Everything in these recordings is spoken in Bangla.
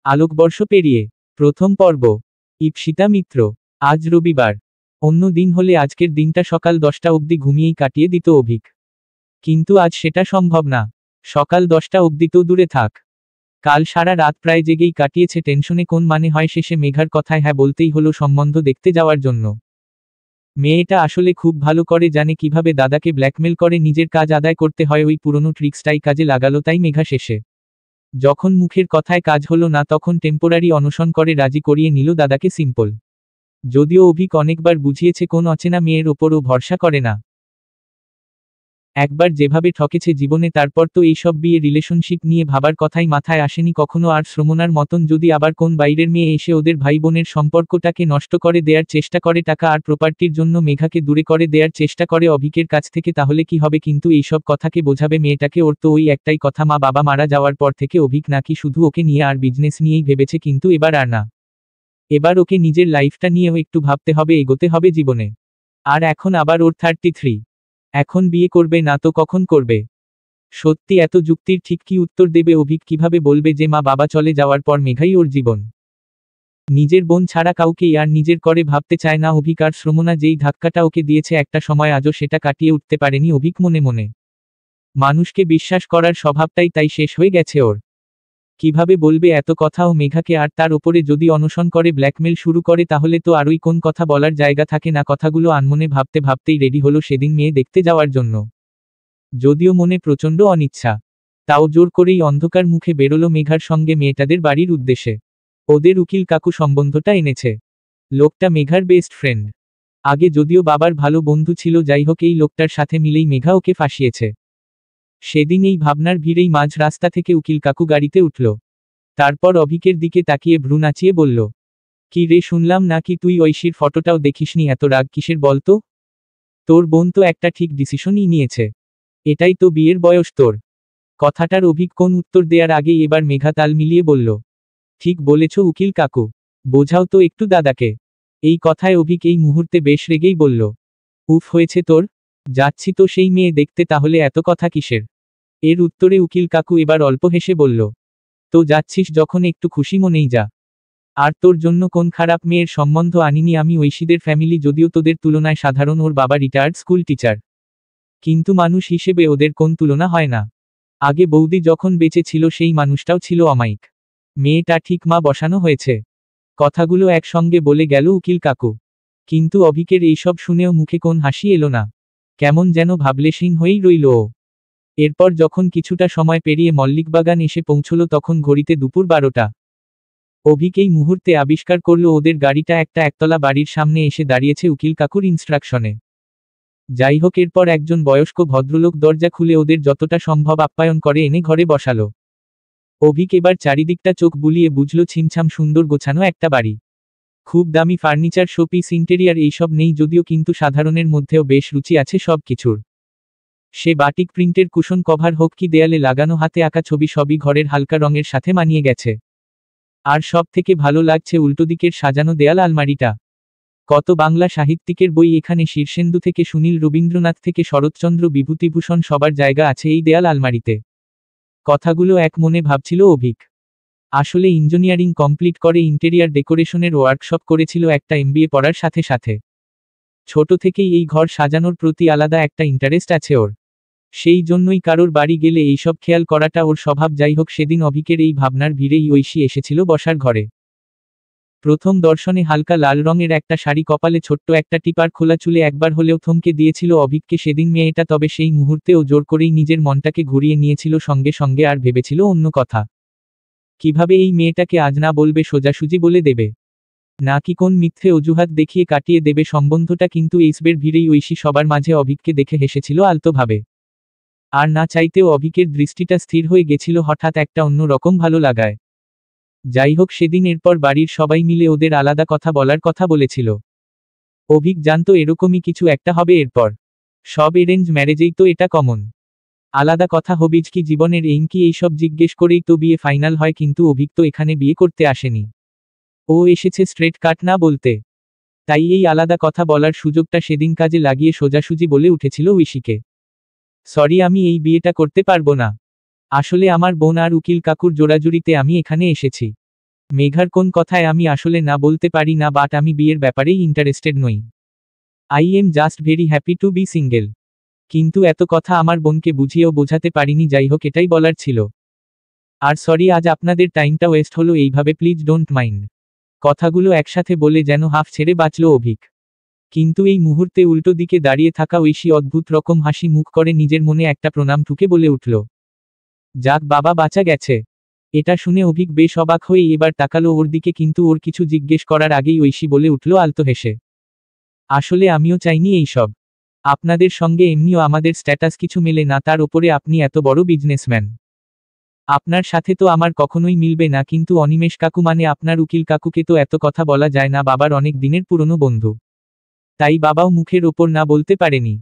আলোকবর্ষ পেরিয়ে প্রথম পর্ব। ঈপ্সিতা মিত্র। আজ রবিবার। অন্য দিন হলে আজকের দিনটা সকাল 10টা অবধি ঘুমিয়েই কাটিয়ে দিত অভিক। কিন্তু আজ সেটা সম্ভব না। সকাল 10টা অবধি তো দূরে থাক, কাল সারা রাত প্রায় জেগেই কাটিয়েছে টেনশনে। কোন মানে হয় শেষে মেঘার কথায় হ্যাঁ বলতেই হলো সম্বন্ধ দেখতে যাওয়ার জন্য। মেয়েটা আসলে খুব ভালো করে জানে কিভাবে দাদাকে ব্ল্যাকমেল করে নিজের কাজ আদায় করতে হয়। ওই পুরনো ট্রিক্সটাই কাজে লাগালো তাই মেঘা শেষে যখন মুখের কথায় কাজ হলো না তখন টেম্পোরারি অনশন করে রাজি করিয়ে নিল দাদাকে। সিম্পল। যদিও অভিক অনেকবার বুঝিয়েছে কোন অচেনা মেয়ের ওপরও ভরসা করে না। একবার যেভাবে ঠকেছে জীবনে তারপর তো এইসব বিয়ে রিলেশনশিপ নিয়ে ভাবার কথাই মাথায় আসেনি কখনো। আর শ্রমণার মতন যদি আবার কোন বাইরের মেয়ে এসে ওদের ভাই বোনের সম্পর্কটাকে নষ্ট করে দেয়ার চেষ্টা করে, টাকা আর প্রপার্টির জন্য মেঘাকে দূরে করে দেয়ার চেষ্টা করে অভিকের কাছ থেকে, তাহলে কি হবে? কিন্তু এইসব কথাকে বোঝাবে মেয়েটাকে? ওর তো ওই একটাই কথা, মা বাবা মারা যাওয়ার পর থেকে অভিক নাকি শুধু ওকে নিয়ে আর বিজনেস নিয়েই ভেবেছে। কিন্তু এবার আর না, এবার ওকে নিজের লাইফটা নিয়েও একটু ভাবতে হবে, এগোতে হবে জীবনে। আর এখন আবার ওর 33। এখন বিয়ে করবে না তো কখন করবে? সত্যি এত যুক্তির ঠিক কি উত্তর দেবে অভিক? কিভাবে বলবে যে মা বাবা চলে যাওয়ার পর মেঘাই ওর জীবন? নিজের বোন ছাড়া কাউকেই আর নিজের করে ভাবতে চায় না অভিক। আর শ্রমণা যেই ধাক্কাটা ওকে দিয়েছে একটা সময়, আজও সেটা কাটিয়ে উঠতে পারেনি অভিক। মনে মনে মানুষকে বিশ্বাস করার স্বভাবটাই তাই শেষ হয়ে গেছে ওর। কিভাবে বলবে এত কথাও মেঘাকে? আর তার ওপরে যদি অনশন করে ব্ল্যাকমেল শুরু করে তাহলে তো আরই কোন কথা বলার জায়গা থাকে না। কথাগুলো আনমনে ভাবতে ভাবতেই রেডি হলো সেদিন মেয়ে দেখতে যাওয়ার জন্য। যদিও মনে প্রচণ্ড অনিচ্ছা, তাও জোর করেই অন্ধকার মুখে বেরোলো মেঘার সঙ্গে মেয়েটাদের বাড়ির উদ্দেশ্যে। ওদের উকিল কাকু সম্বন্ধটা এনেছে। লোকটা মেঘার বেস্ট ফ্রেন্ড। আগে যদিও বাবার ভালো বন্ধু ছিল, যাই হোক এই লোকটার সাথে মিলেই মেঘা ওকে ফাঁসিয়েছে। সেদিন এই ভাবনার ভিড়েই মাঝ রাস্তা থেকে উকিল কাকু গাড়িতে উঠল। তারপর অভিকের দিকে তাকিয়ে ভ্রু নাচিয়ে বলল, কি রে, শুনলাম নাকি তুই ঐশীর ফটোটাও দেখিসনি? এত রাগ কিসের বলতো? তোর বোন তো একটা ঠিক ডিসিশনই নিয়েছে, এটাই তো বিয়ের বয়স তোর। কথাটার অভিক কোন উত্তর দেয়ার আগেই এবার মেঘা তাল মিলিয়ে বলল, ঠিক বলেছ উকিল কাকু, বোঝাও তো একটু দাদাকে। এই কথায় অভিক এই মুহূর্তে বেশ রেগেই বলল, উফ হয়েছে তোর, যাচ্ছি তো সেই মেয়ে দেখতে, তাহলে এত কথা কিসের? এর উত্তরে উকিল কাকু এবার অল্প হেসে বলল, তো যাচ্ছিস যখন একটু খুশি মনেই যা। আর তোর জন্য কোন খারাপ মেয়ের সম্বন্ধ আনিনি আমি। ঐশীদের ফ্যামিলি যদিও তোদের তুলনায় সাধারণ, ওর বাবা রিটায়ার্ড স্কুল টিচার, কিন্তু মানুষ হিসেবে ওদের কোন তুলনা হয় না। আগে বৌদি যখন বেঁচে ছিল সেই মানুষটাও ছিল অমায়িক। মেয়েটা ঠিক মা বসানো হয়েছে। কথাগুলো একসঙ্গে বলে গেল উকিল কাকু। কিন্তু অভিকের এইসব শুনেও মুখে কোন হাসি এলো না, কেমন যেন ভাবলেশীন হয়েই রইল ও। এরপর যখন কিছুটা সময় পেরিয়ে মল্লিকবাগান এসে পৌঁছল তখন ঘড়িতে দুপুর 12টা। অভিক এই মুহূর্তে আবিষ্কার করল ওদের গাড়িটা একটা একতলা বাড়ির সামনে এসে দাঁড়িয়েছে উকিল কাকুর ইনস্ট্রাকশনে। যাই হোক, এরপর একজন বয়স্ক ভদ্রলোক দরজা খুলে ওদের যতটা সম্ভব আপ্যায়ন করে এনে ঘরে বসালো। অভিক এবার চারিদিকটা চোখ বুলিয়ে বুঝল ছিমছাম সুন্দর গোছানো একটা বাড়ি। খুব দামি ফার্নিচার, শোপিস, ইন্টেরিয়ার এইসব নেই যদিও, কিন্তু সাধারণের মধ্যেও বেশ রুচি আছে সব কিছুর। সে বাটিক প্রিন্টের কুশন কভার হোক কি দেয়ালে লাগানো হাতে আঁকা ছবি, সবই ঘরের হালকা রঙের সাথে মানিয়ে গেছে। আর সব থেকে ভালো লাগছে উল্টোদিকের সাজানো দেয়াল আলমারিটা। কত বাংলা সাহিত্যিকের বই এখানে, শীর্ষেন্দু থেকে সুনীল, রবীন্দ্রনাথ থেকে শরৎচন্দ্র, বিভূতিভূষণ, সবার জায়গা আছে এই দেয়াল আলমারিতে। কথাগুলো এক মনে ভাবছিল অভিক। আসলে ইঞ্জিনিয়ারিং কমপ্লিট করে ইন্টেরিয়ার ডেকোরেশনের ওয়ার্কশপ করেছিল একটা এমবিএ পড়ার সাথে সাথে। ছোট থেকেই এই ঘর সাজানোর প্রতি আলাদা একটা ইন্টারেস্ট আছে ওর। সেই জন্যই কারোর বাড়ি গেলে এইসব খেয়াল করাটা ওর স্বভাব। যাই হোক, সেদিন অভিকের এই ভাবনার ভিড়েই ঐশী এসেছিল বসার ঘরে। প্রথম দর্শনে হালকা লাল রঙের একটা শাড়ি, কপালে ছোট্ট একটা টিপার, খোলা চুলে একবার হলেও থমকে দিয়েছিল অভিককে সেদিন মেয়েটা। তবে সেই মুহূর্তে ও জোর করেই নিজের মনটাকে ঘুরিয়ে নিয়েছিল সঙ্গে সঙ্গে, আর ভেবেছিল অন্য কথা। কিভাবে এই মেয়েটাকে আজ না বলবে, সোজাসুজি বলে দেবে, নাকি কোন মিথ্যে অজুহাত দেখিয়ে কাটিয়ে দেবে সম্বন্ধটা। কিন্তু এইসবের ভিড়েই ঐশী সবার মাঝে অভিককে দেখে হেসেছিল আলতোভাবে। আর না চাইতেও অভিকের দৃষ্টিটা স্থির হয়ে গেছিল হঠাৎ একটা অন্য রকম ভালো লাগায়। যাই হোক, সেদিন এরপর বাড়ির সবাই মিলে ওদের আলাদা কথা বলার কথা বলেছিল। অভিক জানতো এরকমই কিছু একটা হবে এরপর। সব এরেঞ্জ ম্যারেজেই তো এটা কমন। আলাদা কথা হবিজ কি, জীবনের এইম কি, এইসব জিজ্ঞেস করেই তো বিয়ে ফাইনাল হয়। কিন্তু অভিক তো এখানে বিয়ে করতে আসেনি, ও এসেছে স্ট্রেট কাট না বলতে। তাই এই আলাদা কথা বলার সুযোগটা সেদিন কাজে লাগিয়ে সোজাসুজি বলে উঠেছিল ঐশীকে, সরি, আমি এই বিয়েটা করতে পারবো না। আসলে আমার বোন আর উকিল কাকুর জোড়াজুড়িতে আমি এখানে এসেছি। মেঘার কোন কথায় আমি আসলে না বলতে পারি না, বাট আমি বিয়ের ব্যাপারেই ইন্টারেস্টেড নই। I am just very happy to be single. কিন্তু এত কথা আমার বোনকে বুঝিয়েও বোঝাতে পারিনি, যাই হোক এটাই বলার ছিল। আর সরি আজ আপনাদের টাইমটা ওয়েস্ট হলো এইভাবে, প্লিজ ডোন্ট মাইন্ড। কথাগুলো একসাথে বলে যেন হাফ ছেড়ে বাঁচল অভিক। কিন্তু এই মুহূর্তে উল্টো দিকে দাঁড়িয়ে থাকা ঐশী অদ্ভুত রকম হাসি মুখ করে নিজের মনে একটা প্রণাম ঠুকে বলে উঠল, যাক বাবা, বাঁচা গেছে। এটা শুনে অভিক বেশ অবাক হয়ে এবার তাকালো ওর দিকে, কিন্তু ওর কিছু জিজ্ঞেস করার আগেই ঐশী বলে উঠল আলতো হেসে, আসলে আমিও চাইনি এইসব। আপনাদের সঙ্গে এমনিও আমাদের স্ট্যাটাস কিছু মেলে না, তার ওপরে আপনি এত বড় বিজনেসম্যান। আপনার সাথে তো আমার কখনোই মিলবে না, কিন্তু অনিমেষ কাকু মানে আপনার উকিল কাকুকে তো এত কথা বলা যায় না, বাবার অনেক দিনের পুরনো বন্ধু। তাই বাবাও মুখের ওপর না বলতে পারেনি।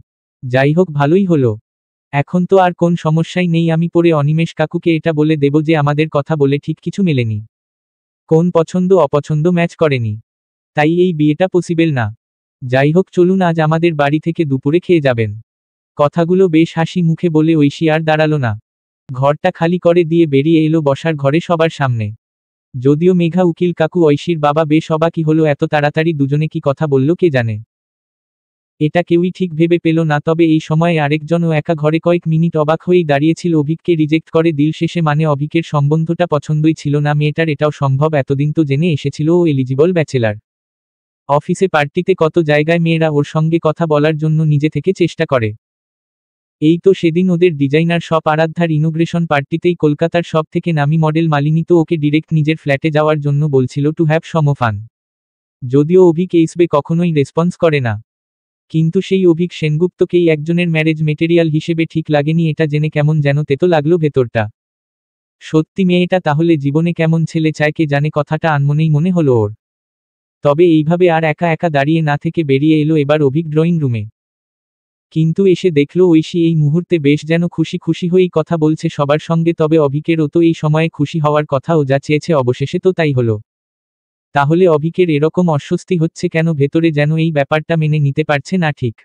যাই হোক, ভালোই হলো। এখন তো আর কোন সমস্যাই নেই, আমি পরে অনিমেষ কাকুকে এটা বলে দেব যে আমাদের কথা বলে ঠিক কিছু মেলেনি, কোন পছন্দ অপছন্দ ম্যাচ করেনি, তাই এই বিয়েটা পসিবল না। যাই হোক চলুন, আজ আমাদের বাড়ি থেকে দুপুরে খেয়ে যাবেন। কথাগুলো বেশ হাসি মুখে বলে ঐশী আর দাঁড়ালো না, ঘরটা খালি করে দিয়ে বেরিয়ে এলো বসার ঘরে সবার সামনে। যদিও মেঘা, উকিল কাকু, ঐশীর বাবা বেশ অবাকই হলো, এত তাড়াতাড়ি দুজনে কি কথা বলল কে জানে। এটা কেউই ঠিক ভেবে পেল না। তবে এই সময়ে আরেকজনও একা ঘরে কয়েক মিনিট অবাক হয়েই দাঁড়িয়েছিল অভিককে রিজেক্ট করে দিল শেষে, মানে অভিকের সম্বন্ধটা পছন্দই ছিল না মেয়েটার, এটাও সম্ভব। এতদিন তো জেনে এসেছিল ও এলিজিবল ব্যাচেলার। অফিসে পার্টিতে কত জায়গায় মেয়েরা ওর সঙ্গে কথা বলার জন্য নিজে থেকে চেষ্টা করে। এই তো সেদিন ওদের ডিজাইনার শপ আরাধ্যার ইনোগ্রেশন পার্টিতেই কলকাতার সব থেকে নামি মডেল মালিনী তো ওকে ডিরেক্ট নিজের ফ্ল্যাটে যাওয়ার জন্য বলছিল টু হ্যাভ সম ফান। যদিও অভিক এইসবে কখনোই রেসপন্স করে না, কিন্তু সেই অভিক সেনগুপ্তকেই একজনের ম্যারেজ মেটেরিয়াল হিসেবে ঠিক লাগেনি, এটা জেনে কেমন যেন তেতো লাগলো ভেতরটা। সত্যি মেয়েটা তাহলে জীবনে কেমন ছেলে চায় কে জানে, কথাটা আনমনেই মনে হলো ওর। তবে এইভাবে আর একা একা দাঁড়িয়ে না থেকে বেরিয়ে এলো এবার অভিক ড্রয়িং রুমে। কিন্তু এসে দেখল ঐশী এই মুহূর্তে বেশ যেন খুশি খুশি হয়েই কথা বলছে সবার সঙ্গে। তবে অভিকেরও তো এই সময়ে খুশি হওয়ার কথা, ও যা চেয়েছে অবশেষে তো তাই হলো। তাহলে অভিকের এরকম অস্বস্তি হচ্ছে কেন, ভেতরে যেন এই ব্যাপারটা মেনে নিতে পারছে না ঠিক।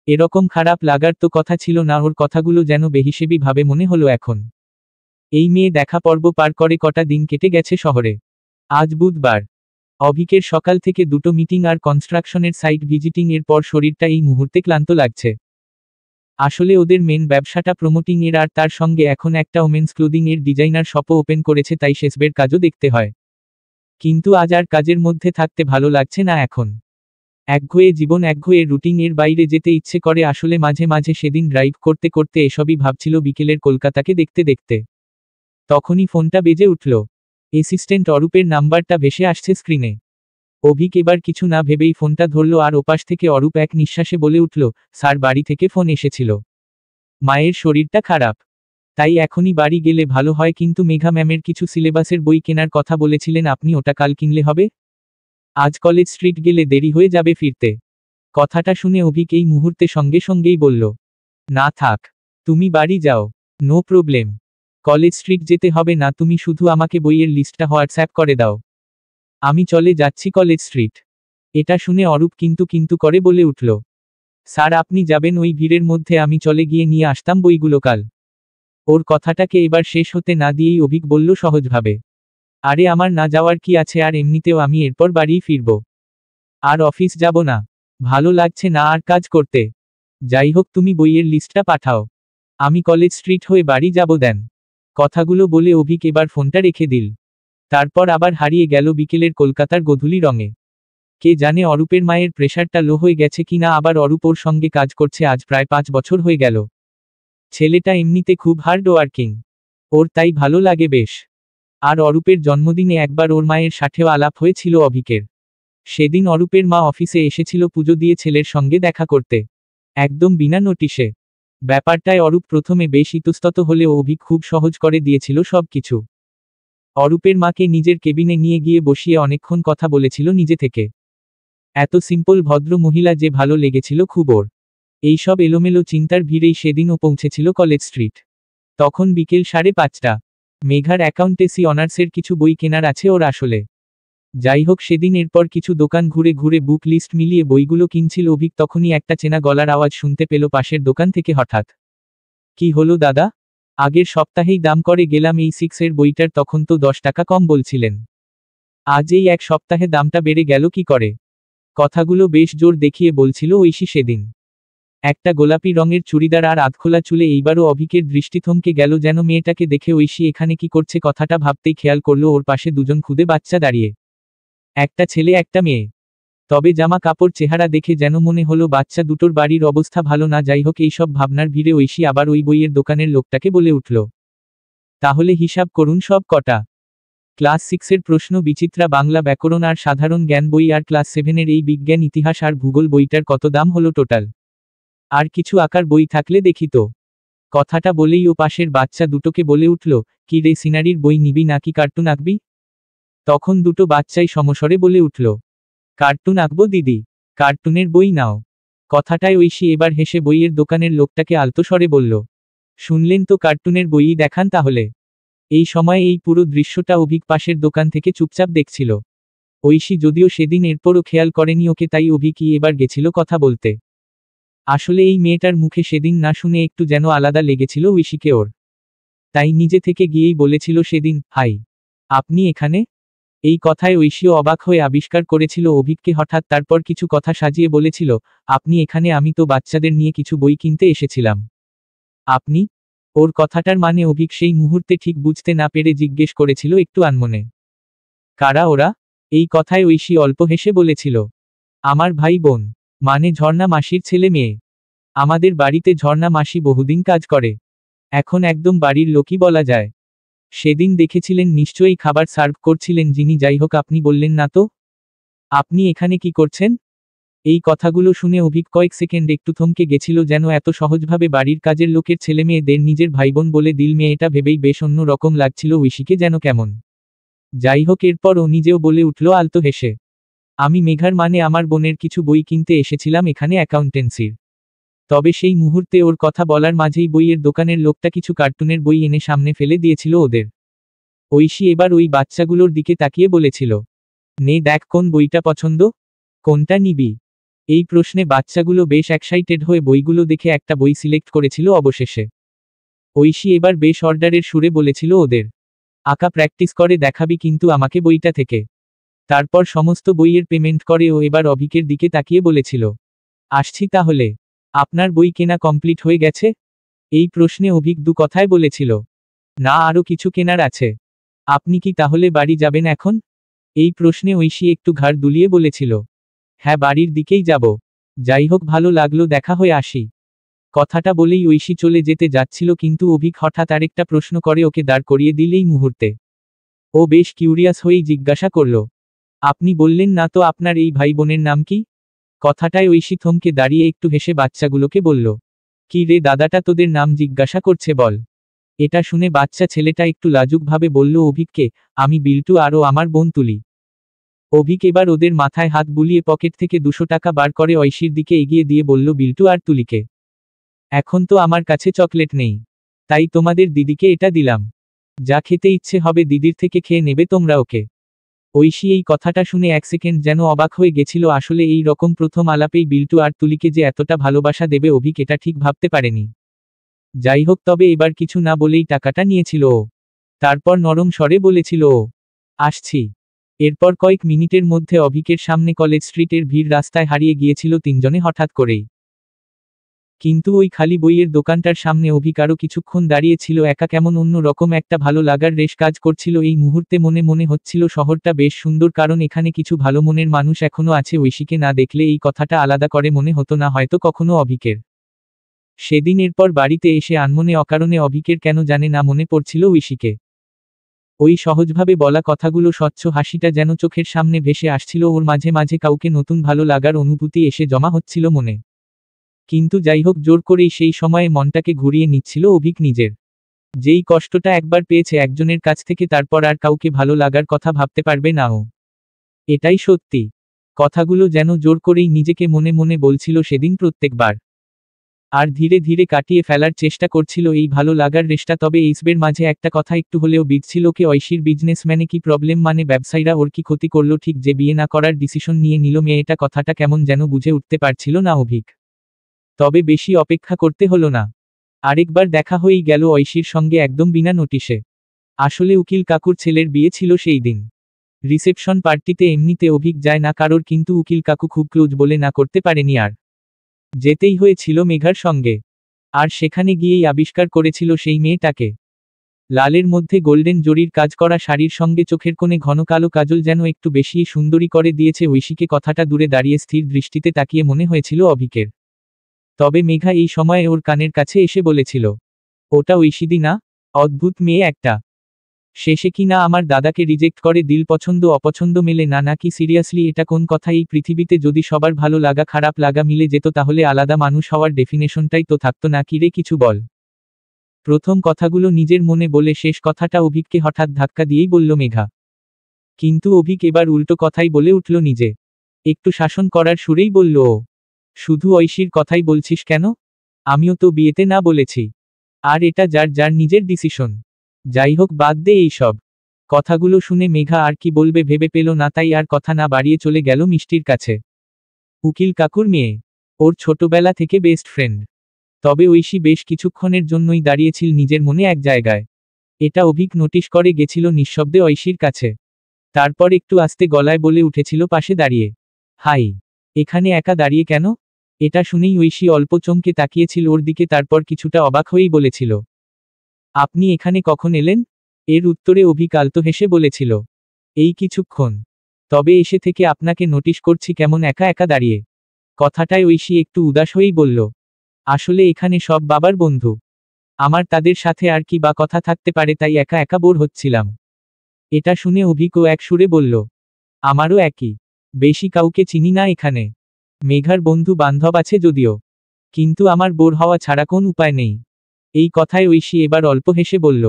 এরকম খারাপ লাগার তো কথা ছিল না, ওর কথাগুলো যেন বেহিসেবি ভাবে মনে হলো এখন। এই মেয়ে দেখা পর্ব পার করে কটা দিন কেটে গেছে শহরে। আজ বুধবার। অভিকের সকাল থেকে দুটো মিটিং আর কনস্ট্রাকশনের সাইট ভিজিটিং এর পর শরীরটা এই মুহূর্তে ক্লান্ত লাগছে। আসলে ওদের মেন ব্যবসাটা প্রমোটিং এর, আর তার সঙ্গে এখন একটা ওমেন্স ক্লোদিং এর ডিজাইনার শপও ওপেন করেছে, তাই শেষবের কাজও দেখতে হয়। কিন্তু আজ আর কাজের মধ্যে থাকতে ভালো লাগছে না এখন। একঘেয়ে জীবন, একঘেয়ে রুটিন, এর বাইরে যেতে ইচ্ছে করে আসলে মাঝে মাঝে। সেদিন ড্রাইভ করতে করতে এসবই ভাবছিল বিকেলের কলকাতাকে দেখতে দেখতে। তখনই ফোনটা বেজে উঠল। অ্যাসিস্ট্যান্ট অরূপের নাম্বারটা ভেসে আসছে স্ক্রিনে। অভিক এবার কিছু না ভেবেই ফোনটা ধরল, আর ওপাশ থেকে অরূপ এক নিঃশ্বাসে বলে উঠল, স্যার বাড়ি থেকে ফোন এসেছিল। মায়ের শরীরটা খারাপ, তাই এখনই বাড়ি গেলে ভালো হয়, কিন্তু মেঘা ম্যামের কিছু সিলেবাসের বই কেনার কথা বলেছিলেন আপনি, ওটা কাল কিনলে হবে। আজ কলেজ স্ট্রিট গেলে দেরি হয়ে যাবে ফিরতে। কথাটা শুনে অভিক এই মুহূর্তে সঙ্গে সঙ্গেই বলল, না থাক, তুমি বাড়ি যাও, নো প্রবলেম। কলেজ স্ট্রিট যেতে হবে না, তুমি শুধু আমাকে বইয়ের লিস্টটা হোয়াটসঅ্যাপ করে দাও, আমি চলে যাচ্ছি কলেজ স্ট্রিট। এটা শুনে অরূপ কিন্তু কিন্তু করে বলে উঠল, স্যার আপনি যাবেন ওই ভিড়ের মধ্যে, আমি চলে গিয়ে নিয়ে আসতাম বইগুলো কাল। ওর কথাটাকে এবার শেষ হতে না দিয়েই অভিক বলল সহজভাবে, আরে আমার না যাওয়ার কি আছে, আর এমনিতেও আমি এরপর বাড়িই ফিরব, আর অফিস যাব না, ভালো লাগছে না আর কাজ করতে। যাই হোক তুমি বইয়ের লিস্টটা পাঠাও, আমি কলেজ স্ট্রিট হয়ে বাড়ি যাব দেন। কথাগুলো বলে অভিক এবার ফোনটা রেখে দিল। তারপর আবার হারিয়ে গেল বিকেলের কলকাতার গোধূলি রঙে। কে জানে অরূপের মায়ের প্রেশারটা লো হয়ে গেছে কিনা, আবার অরূপ ওর সঙ্গে কাজ করছে আজ প্রায় 5 বছর হয়ে গেল। ছেলেটা এমনিতে খুব হার্ড ওয়ার্কিং, ওর তাই ভালো লাগে বেশ। আর অরূপের জন্মদিনে একবার ওর মায়ের সাথেও আলাপ হয়েছিল অভিকের। সেদিন অরূপের মা অফিসে এসেছিল পুজো দিয়ে ছেলের সঙ্গে দেখা করতে, একদম বিনা নোটিশে। ব্যাপারটায় অরূপ প্রথমে বেশ ইতস্তত হলেও অভিক খুব সহজ করে দিয়েছিল সবকিছু। অরূপের মাকে নিজের কেবিনে নিয়ে গিয়ে বসিয়ে অনেকক্ষণ কথা বলেছিল নিজে থেকে। এত সিম্পল ভদ্র মহিলা যে ভালো লেগেছিল খুব ওর। এইসব এলোমেলো চিন্তার ভিড়েই সেদিনও পৌঁছেছিল কলেজ স্ট্রিট। তখন বিকেল 5:30। মেঘার অ্যাকাউন্টেন্সি অনার্সের কিছু বই কেনার আছে ওর আসলে। যাই হোক সেদিন এরপর কিছু দোকান ঘুরে ঘুরে বুক লিস্ট মিলিয়ে বইগুলো কিনছিল অভিক, তখনই একটা চেনা গলার আওয়াজ শুনতে পেল পাশের দোকান থেকে হঠাৎ। কি হলো দাদা, আগের সপ্তাহেই দাম করে গেলাম এই 6 এর বইটার, তখন তো 10 টাকা কম বলছিলেন। আজ এই এক সপ্তাহে দামটা বেড়ে গেল কি করে? কথাগুলো বেশ জোর দেখিয়ে বলছিল ঐশী সেদিন। একটা গোলাপি রঙের চুড়িদার আর আধখোলা চুলে এইবারও অভিকের দৃষ্টি থমকে গেল, যেন মেয়েটাকে দেখে ঐশী এখানে কি করছে কথাটা ভাবতেই খেয়াল করলো ওর পাশে দুজন খুদে বাচ্চা দাঁড়িয়ে। একটা ছেলে একটা মেয়ে। তবে জামা কাপড় চেহারা দেখে যেন মনে হলো বাচ্চা দুটোর বাড়ির অবস্থা ভালো না। যাই হোক, এইসব ভাবনার ভিড়ে ঐশী আবার ওই বইয়ের দোকানের লোকটাকে বলে উঠল, তাহলে হিসাব করুন সব কটা। ক্লাস 6-এর প্রশ্ন বিচিত্রা বাংলা ব্যাকরণ আর সাধারণ জ্ঞান বই আর ক্লাস 7-এর এই বিজ্ঞান ইতিহাস আর ভূগোল বইটার কত দাম হলো টোটাল? আর কিছু আঁকার বই থাকলে দেখি তো। কথাটা বলেই ও পাশের বাচ্চা দুটোকে বলে উঠল, কি রে, সিনারির বই নিবি নাকি কার্টুন আঁকবি? তখন দুটো বাচ্চাই সমস্বরে বলে উঠল, কার্টুন আঁকবো দিদি, কার্টুনের বই নাও। কথাটায় ঐশী এবার হেসে বইয়ের দোকানের লোকটাকে আলতো স্বরে বলল, শুনলেন তো, কার্টুনের বইই দেখান তাহলে। এই সময় এই পুরো দৃশ্যটা অভিক পাশের দোকান থেকে চুপচাপ দেখছিল। ঐশী যদিও সেদিন এরপরও খেয়াল করেনি ওকে, তাই অভিকই এবার গেছিল কথা বলতে। আসলে এই মেয়েটার মুখে সেদিন না শুনে একটু যেন আলাদা লেগেছিল ঐশীকে ওর। তাই নিজে থেকে গিয়েই বলেছিল সেদিন, হাই, আপনি এখানে? এই কথায় ঐশীও অবাক হয়ে আবিষ্কার করেছিল অভিককে হঠাৎ, তারপর কিছু কথা সাজিয়ে বলেছিল, আপনি এখানে? আমি তো বাচ্চাদের নিয়ে কিছু বই কিনতে এসেছিলাম। আপনি? ওর কথাটার মানে অভিক সেই মুহূর্তে ঠিক বুঝতে না পেরে জিজ্ঞেস করেছিল একটু আনমনে, কারা ওরা? এই কথায় ঐশী অল্প হেসে বলেছিল, আমার ভাই বোন, মানে ঝর্ণা মাসির ছেলে মেয়ে। আমাদের বাড়িতে ঝর্ণা মাসি বহুদিন কাজ করে, এখন একদম বাড়ির লোকই বলা যায়। সেদিন দেখেছিলেন নিশ্চয়ই, খাবার সার্ভ করছিলেন যিনি। যাই হোক, আপনি বললেন না তো। আপনি এখানে কি করছেন? এই কথাগুলো শুনে অভিক কয়েক সেকেন্ড একটু থমকে গেছিল, যেন এত সহজভাবে বাড়ির কাজের লোকের ছেলে মেয়েদের নিজের ভাইবোন বলে দিল মেয়েটা, ভেবেই বেশ অন্য রকম লাগছিল ঐশীকে যেন কেমন। যাই হোক, এরপর ও নিজেও বলে উঠল আলতো হেসে, আমি মেঘার, মানে আমার বোনের কিছু বই কিনতে এসেছিলাম এখানে অ্যাকাউন্টেন্সির। তবে সেই মুহূর্তে ওর কথা বলার মাঝেই বইয়ের দোকানের লোকটা কিছু কার্টুনের বই এনে সামনে ফেলে দিয়েছিল ওদের। ঐশী এবার ওই বাচ্চাগুলোর দিকে তাকিয়ে বলেছিল, নে দেখ কোন বইটা পছন্দ, কোনটা নিবি? এই প্রশ্নে বাচ্চাগুলো বেশ এক্সাইটেড হয়ে বইগুলো দেখে একটা বই সিলেক্ট করেছিল অবশেষে। ঐশী এবার বেশ অর্ডারের সুরে বলেছিল ওদের, আঁকা প্র্যাকটিস করে দেখাবি কিন্তু আমাকে বইটা থেকে। তারপর সমস্ত বইয়ের পেমেন্ট করে ও এবার অভিকের দিকে তাকিয়ে বলেছিল, আসছি তাহলে। আপনার বই কেনা কমপ্লিট হয়ে গেছে? এই প্রশ্নে অভিক দু কথায় বলেছিল, না, আরও কিছু কেনার আছে। আপনি কি তাহলে বাড়ি যাবেন এখন? এই প্রশ্নে ঐশী একটু ঘাড় দুলিয়ে বলেছিল, হ্যাঁ, বাড়ির দিকেই যাব। যাই হোক, ভালো লাগলো, দেখা হয়ে আসি। কথাটা বলেই ঐশী চলে যেতে যাচ্ছিল, কিন্তু অভিক হঠাৎ আরেকটা প্রশ্ন করে ওকে দাঁড় করিয়ে দিলেই মুহূর্তে। ও বেশ কিউরিয়াস হয়েই জিজ্ঞাসা করল, আপনি বললেন না তো আপনার এই ভাই বোনের নাম কি? কথাটায় ঐশী থমকে দাঁড়িয়ে একটু হেসে বাচ্চাগুলোকে বলল, কি রে দাদাটা, তোদের নাম জিজ্ঞাসা করছে বল। এটা শুনে বাচ্চা ছেলেটা একটু লাজুকভাবে বলল অভিককে, আমি বিল্টু আর ও আমার বোন তুলি। অভিক এবার ওদের মাথায় হাত বুলিয়ে পকেট থেকে 200 টাকা বার করে ঐশীর দিকে এগিয়ে দিয়ে বলল, বিল্টু আর তুলিকে, এখন তো আমার কাছে চকলেট নেই, তাই তোমাদের দিদিকে এটা দিলাম। যা খেতে ইচ্ছে হবে দিদির থেকে খেয়ে নেবে তোমরা ওকে। ঐশী এই কথাটা শুনে এক সেকেন্ড যেন অবাক হয়ে গেছিল। আসলে এই রকম প্রথম আলাপেই বিল্টু আর তুলিকে যে এতটা ভালোবাসা দেবে অভিক এটা ঠিক ভাবতে পারেনি। যাই হোক, তবে এবার কিছু না বলেই টাকাটা নিয়েছিল ও। তারপর নরম স্বরে বলেছিল ও, আসছি। এরপর কয়েক মিনিটের মধ্যে অভিকের সামনে কলেজ স্ট্রিটের ভিড় রাস্তায় হারিয়ে গিয়েছিল তিনজনে হঠাৎ করেই। কিন্তু ওই খালি বইয়ের দোকানটার সামনে অভিক আরও কিছুক্ষণ দাঁড়িয়েছিল একা, কেমন অন্য রকম একটা ভালো লাগার রেশ কাজ করছিল এই মুহূর্তে। মনে মনে হচ্ছিল শহরটা বেশ সুন্দর, কারণ এখানে কিছু ভালো মনের মানুষ এখনো আছে। ঐশীকে না দেখলে এই কথাটা আলাদা করে মনে হতো না হয়তো কখনো অভিকের। সেদিন এরপর বাড়িতে এসে আনমনে অকারণে অভিকের কেন জানে না মনে পড়ছিল ঐশীকে। ওই সহজভাবে বলা কথাগুলো, স্বচ্ছ হাসিটা যেন চোখের সামনে ভেসে আসছিল ওর। মাঝে মাঝে কাউকে নতুন ভালো লাগার অনুভূতি এসে জমা হচ্ছিল মনে। কিন্তু যাই হোক, জোর করেই সেই সময়ে মনটাকে ঘুরিয়ে নিচ্ছিল অভিক নিজের। যেই কষ্টটা একবার পেয়েছে একজনের কাছ থেকে, তারপর আর কাউকে ভালো লাগার কথা ভাবতে পারবে না ও। এটাই সত্যি। কথাগুলো যেন জোর করেই নিজেকে মনে মনে বলছিল সেদিন প্রত্যেকবার। আর ধীরে ধীরে কাটিয়ে ফেলার চেষ্টা করছিল এই ভালো লাগার রেশটা। তবে এইসবের মাঝে একটা কথা একটু হলেও বিঁধছিল ওকে, ঐশীর বিজনেসম্যানে কি প্রবলেম, মানে ব্যবসায়ীরা ওর কি ক্ষতি করলো ঠিক যে বিয়ে না করার ডিসিশন নিয়ে নিল মেয়েটা। কথাটা কেমন যেন বুঝে উঠতে পারছিল না অভিক। তবে বেশি অপেক্ষা করতে হলো না। আরেকবার দেখা হয়েই গেল ঐশীর সঙ্গে একদম বিনা নোটিশে। আসলে উকিল কাকুর ছেলের বিয়ে ছিল সেই দিন। রিসেপশন পার্টিতে এমনিতে অভিক যায় না কারোর, কিন্তু উকিল কাকু খুব ক্লোজ বলে না করতে পারেনি আর। যেতেই হয়েছিল মেঘার সঙ্গে। আর সেখানে গিয়েই আবিষ্কার করেছিল সেই মেয়েটাকে। লালের মধ্যে গোল্ডেন জরির কাজ করা শাড়ির সঙ্গে চোখের কোণে ঘন কালো কাজল যেন একটু বেশিই সুন্দরী করে দিয়েছে ঐশীকে। কথাটা দূরে দাঁড়িয়ে স্থির দৃষ্টিতে তাকিয়ে মনে হয়েছিল অভিকের। তবে মেঘা এই সময়ে ওর কানের কাছে এসে বলেছিল, ওটা ঐশীদি না? অদ্ভুত মেয়ে একটা। শেষে কি না আমার দাদাকে রিজেক্ট করে দিল, পছন্দ অপছন্দ মেলে না নাকি? সিরিয়াসলি এটা কোন কথা? এই পৃথিবীতে যদি সবার ভালো লাগা খারাপ লাগা মিলে যেত তাহলে আলাদা মানুষ হওয়ার ডেফিনেশনটাই তো থাকতো না। কি রে, কিছু বল। প্রথম কথাগুলো নিজের মনে বলে শেষ কথাটা অভিককে হঠাৎ ধাক্কা দিয়েই বলল মেঘা। কিন্তু অভিক এবার উল্টো কথাই বলে উঠল নিজে। একটু শাসন করার সুরেই বলল ও, শুধু ঐশীর কথাই বলছিস কেন? আমিও তো বিয়েতে না বলেছি। আর এটা যার যার নিজের ডিসিশন। যাই হোক, বাদ দে এইসব। কথাগুলো শুনে মেঘা আর কি বলবে ভেবে পেল না, তাই আর কথা না বাড়িয়ে চলে গেল মিষ্টির কাছে। উকিল কাকুর মেয়ে, ওর ছোটবেলা থেকে বেস্ট ফ্রেন্ড। তবে ঐশী বেশ কিছুক্ষণের জন্যই দাঁড়িয়েছিল নিজের মনে এক জায়গায়। এটা অভিক নোটিশ করে গেছিল নিঃশব্দে ঐশীর কাছে। তারপর একটু আস্তে গলায় বলে উঠেছিল পাশে দাঁড়িয়ে, হাই, এখানে একা দাঁড়িয়ে কেন? এটা শুনেই ঐশী অল্প চমকে তাকিয়েছিল ওর দিকে, তারপর কিছুটা অবাক হয়েই বলেছিল, আপনি এখানে কখন এলেন? এর উত্তরে অভিক আলতো হেসে বলেছিল, এই কিছুক্ষণ। তবে এসে থেকে আপনাকে নোটিশ করছি কেমন একা একা দাঁড়িয়ে। কথাটায় ঐশী একটু উদাস হয়েই বলল, আসলে এখানে সব বাবার বন্ধু। আমার তাদের সাথে আর কি বা কথা থাকতে পারে, তাই একা একা বোর হচ্ছিলাম। এটা শুনে অভিকও এক সুরে বলল, আমারও একই। বেশি কাউকে চিনি না এখানে। মেঘার বন্ধু বান্ধব আছে যদিও, কিন্তু আমার বোর হওয়া ছাড়া কোন উপায় নেই। এই কথায় ঐশী এবার অল্প হেসে বলল,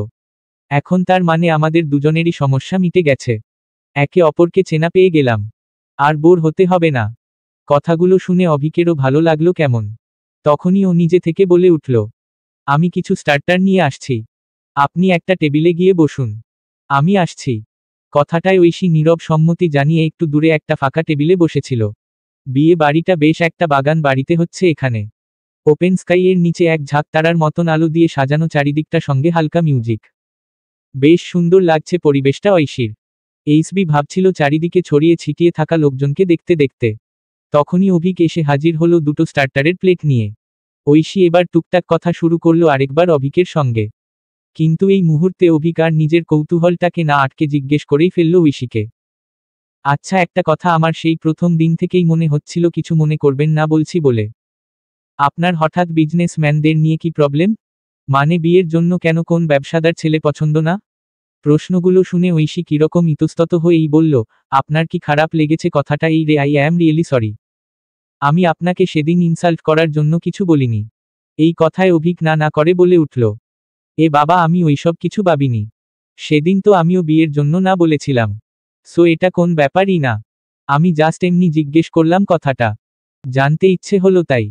এখন তার মানে আমাদের দুজনেরই সমস্যা মিটে গেছে। একে অপরকে চেনা পেয়ে গেলাম। আর বোর হতে হবে না। কথাগুলো শুনে অভিকেরও ভালো লাগলো কেমন। তখনই ও নিজে থেকে বলে উঠল, আমি কিছু স্টার্টার নিয়ে আসছি। আপনি একটা টেবিলে গিয়ে বসুন। আমি আসছি। কথাটায় ঐশী নীরব সম্মতি জানিয়ে একটু দূরে একটা ফাঁকা টেবিলে বসেছিল। বিয়ে বাড়িটা বেশ একটা বাগান বাড়িতে হচ্ছে এখানে। ওপেন স্কাই এর নিচে এক ঝাঁক তারার মতন আলো দিয়ে সাজানো চারিদিকটা, সঙ্গে হালকা মিউজিক। বেশ সুন্দর লাগছে পরিবেশটা ঐশীর। এইসবি ভাবছিল চারিদিকে ছড়িয়ে ছিটিয়ে থাকা লোকজনকে দেখতে দেখতে। তখনই অভিক এসে হাজির হলো দুটো স্টার্টারের প্লেট নিয়ে। ঐশী এবার টুকটাক কথা শুরু করলো আরেকবার অভিকের সঙ্গে। কিন্তু এই মুহূর্তে অভিক আর নিজের কৌতূহলটাকে না আটকে জিজ্ঞেস করেই ফেলল ঐশীকে, আচ্ছা একটা কথা, আমার সেই প্রথম দিন থেকেই মনে হচ্ছিল কিছু মনে করবেন না বলছি বলে, আপনার হঠাৎ বিজনেসম্যানদের নিয়ে কি প্রবলেম? মানে বিয়ের জন্য কেন, কোন ব্যবসাদার ছেলে পছন্দ না? প্রশ্নগুলো শুনে ঐশী কিরকম ইতস্তত হয়েই বলল, আপনার কি খারাপ লেগেছে কথাটা? এই রে, আই অ্যাম রিয়েলি সরি। আমি আপনাকে সেদিন ইনসাল্ট করার জন্য কিছু বলিনি। এই কথায় অভিক না না করে বলে উঠল, এ বাবা, আমি ওইসব কিছু ভাবিনি। সেদিন তো আমিও বিয়ের জন্য না বলেছিলাম। সো এটা কোন ব্যাপারই না। আমি জাস্ট এমনি জিজ্ঞেস করলাম কথাটা। জানতে ইচ্ছে হলো তাই।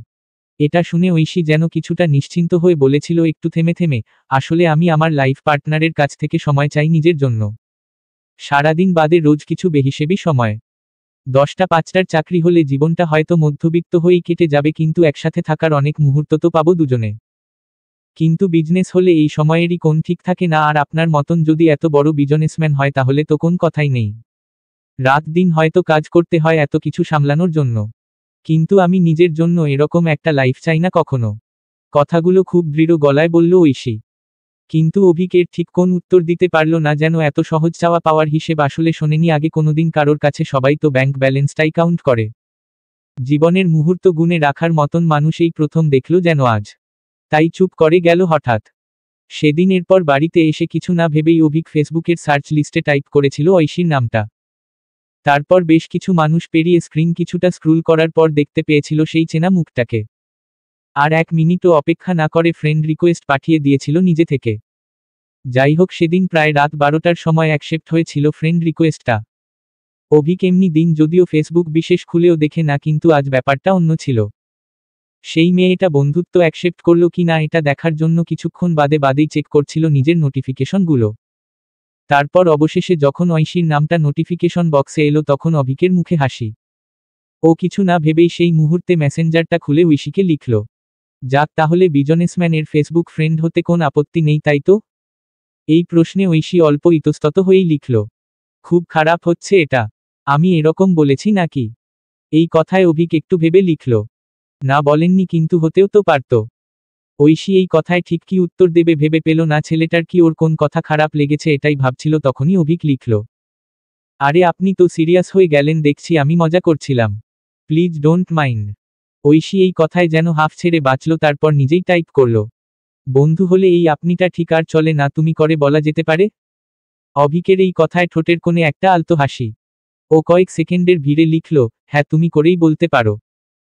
এটা শুনে ঐশী যেন কিছুটা নিশ্চিন্ত হয়ে বলেছিল একটু থেমে থেমে, আসলে আমি আমার লাইফ পার্টনারের কাছ থেকে সময় চাই নিজের জন্য। সারাদিন বাদে রোজ কিছু বেহিসেবি সময়। 10টা 5টার চাকরি হলে জীবনটা হয়তো মধ্যবিত্ত হয়েই কেটে যাবে, কিন্তু একসাথে থাকার অনেক মুহূর্ত তো পাবো দুজনে। কিন্তু বিজনেস হলে এই সময়েরই কোন ঠিক থাকে না। আর আপনার মতন যদি এত বড় বিজনেসম্যান হয় তাহলে তো কোন কথাই নেই। রাত দিন হয়তো কাজ করতে হয় এত কিছু সামলানোর জন্য। কিন্তু আমি নিজের জন্য এরকম একটা লাইফ চাই না কখনো। কথাগুলো খুব দৃঢ় গলায় বলল ঐশী। কিন্তু অভিক এর ঠিক কোন উত্তর দিতে পারল না, যেন এত সহজ চাওয়া পাওয়ার হিসেব আসলে শোনেনি আগে কোনোদিন কারোর কাছে। সবাই তো ব্যাংক ব্যালেন্সটাই কাউন্ট করে। জীবনের মুহূর্ত গুণে রাখার মতন মানুষ এই প্রথম দেখল যেন আজ। তাই চুপ করে গেল হঠাৎ। সেদিন এরপর বাড়িতে এসে কিছু না ভেবেই অভিক ফেসবুকের সার্চ লিস্টে টাইপ করেছিল ঐশীর নামটা। তারপর বেশ কিছু মানুষ পেরিয়ে স্ক্রিন কিছুটা স্ক্রুল করার পর দেখতে পেয়েছিল সেই চেনা মুখটাকে। আর 1 মিনিটও অপেক্ষা না করে ফ্রেন্ড রিকোয়েস্ট পাঠিয়ে দিয়েছিল নিজে থেকে। যাই হোক, সেদিন প্রায় রাত 12টার সময় অ্যাকসেপ্ট হয়েছিল ফ্রেন্ড রিকোয়েস্টটা। অভিক এমনি দিন যদিও ফেসবুক বিশেষ খুলেও দেখে না, কিন্তু আজ ব্যাপারটা অন্য ছিল। সেই মেয়েটা বন্ধুত্ব অ্যাকসেপ্ট করলো কি না এটা দেখার জন্য কিছুক্ষণ বাদেই চেক করছিল নিজের নোটিফিকেশনগুলো। তারপর অবশেষে যখন ঐশীর নামটা নোটিফিকেশন বক্সে এলো তখন অভিকের মুখে হাসি। ও কিছু না ভেবেই সেই মুহূর্তে মেসেঞ্জারটা খুলে ঐশীকে লিখল, যাক, তাহলে বিজনেসম্যানের ফেসবুক ফ্রেন্ড হতে কোন আপত্তি নেই, তাই তো? এই প্রশ্নে ঐশী অল্প ইতস্তত হয়েই লিখল, খুব খারাপ হচ্ছে এটা। আমি এরকম বলেছি নাকি? এই কথায় অভিক একটু ভেবে লিখল। না বলেননি, কিন্তু হতেও তো পারত। ঐশী এই কথায় ঠিক কি উত্তর দেবে ভেবে পেল না। ছেলেটার কি ওর কোন কথা খারাপ লেগেছে এটাই ভাবছিল, তখনই অভিক লিখল, আরে আপনি তো সিরিয়াস হয়ে গেলেন দেখছি, আমি মজা করছিলাম। Please don't mind. ঐশী এই কথায় যেন হাফ ছেড়ে বাঁচল, তারপর নিজেই টাইপ করল, বন্ধু হলে এই আপনিটা ঠিক আর চলে না, তুমি করে বলা যেতে পারে। অভিকের এই কথায় ঠোঁটের কোণে একটা আলতো হাসি। ও কয়েক সেকেন্ডের ভিড়ে লিখল, হ্যাঁ তুমি করেই বলতে পারো।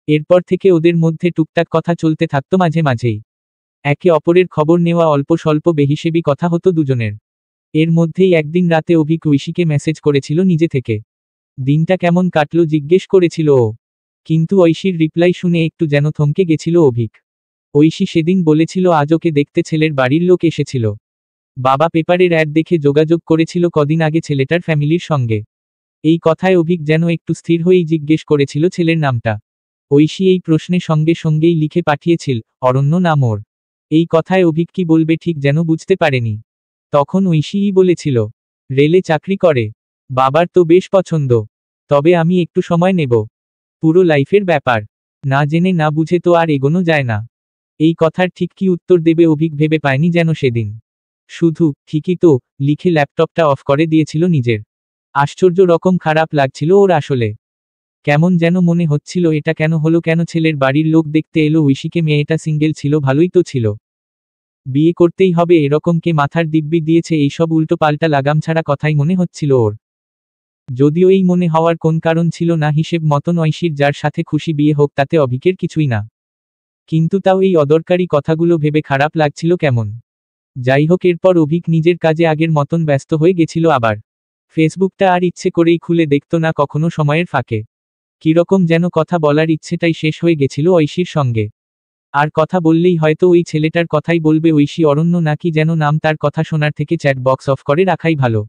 এরপর থেকে ওদের মধ্যে টুকটাক কথা চলতে থাকত মাঝে মাঝেই। একে অপরের খবর নেওয়া, অল্প স্বল্প বেহিসেবি কথা হতো দুজনের। এর মধ্যেই একদিন রাতে অভিক ঐশীকে মেসেজ করেছিল নিজে থেকে। দিনটা কেমন কাটলো জিজ্ঞেস করেছিল ও। কিন্তু ঐশীর রিপ্লাই শুনে একটু যেন থমকে গেছিল অভিক। ঐশী সেদিন বলেছিল আজ ওকে দেখতে ছেলের বাড়ির লোক এসেছিল। বাবা পেপারের অ্যাড দেখে যোগাযোগ করেছিল কদিন আগে ছেলেটার ফ্যামিলির সঙ্গে। এই কথায় অভিক যেন একটু স্থির হয়েই জিজ্ঞেস করেছিল ছেলের নামটা। ঐশী এই প্রশ্নে সঙ্গে সঙ্গেই লিখে পাঠিয়েছিল, অরণ্য নাম ওর। এই কথায় অভিক কি বলবে ঠিক যেন বুঝতে পারেনি। তখন ঐশীই বলেছিল, রেলে চাকরি করে, বাবার তো বেশ পছন্দ, তবে আমি একটু সময় নেব, পুরো লাইফের ব্যাপার, না জেনে না বুঝে তো আর এগোনো যায় না। এই কথার ঠিক কি উত্তর দেবে অভিক ভেবে পায়নি যেন সেদিন। শুধু ঠিকই তো লিখে ল্যাপটপটা অফ করে দিয়েছিল নিজের। আশ্চর্য রকম খারাপ লাগছিল ওর আসলে। কেমন যেন মনে হচ্ছিল এটা কেন হলো, কেন ছেলের বাড়ির লোক দেখতে এলো ঐশীকে, মেয়েটা সিঙ্গেল ছিল, ভালোই তো ছিল। বিয়ে করতেই হবে এরকম কে মাথার দিব্যি দিয়েছে, এইসব উল্টো পাল্টা লাগাম ছাড়া কথাই মনে হচ্ছিল ওর। যদিও এই মনে হওয়ার কোন কারণ ছিল না, হিসেব মতন ঐশীর যার সাথে খুশি বিয়ে হোক তাতে অভিকের কিছুই না। কিন্তু তাও এই অদরকারি কথাগুলো ভেবে খারাপ লাগছিল কেমন। যাই হোক, এরপর অভিক নিজের কাজে আগের মতন ব্যস্ত হয়ে গেছিল আবার। ফেসবুকটা আর ইচ্ছে করেই খুলে দেখত না কখনো সময়ের ফাঁকে। কিরকম যেন কথা বলার ইচ্ছেটাই শেষ হয়ে গেছিল ঐশীর সঙ্গে। আর কথা বললেই হয়তো ওই ছেলেটার কথাই বলবে, ঐশী অরণ্য নাকি যেন নাম, তার কথা শোনার থেকে চ্যাট বক্স অফ করে রাখাই ভালো।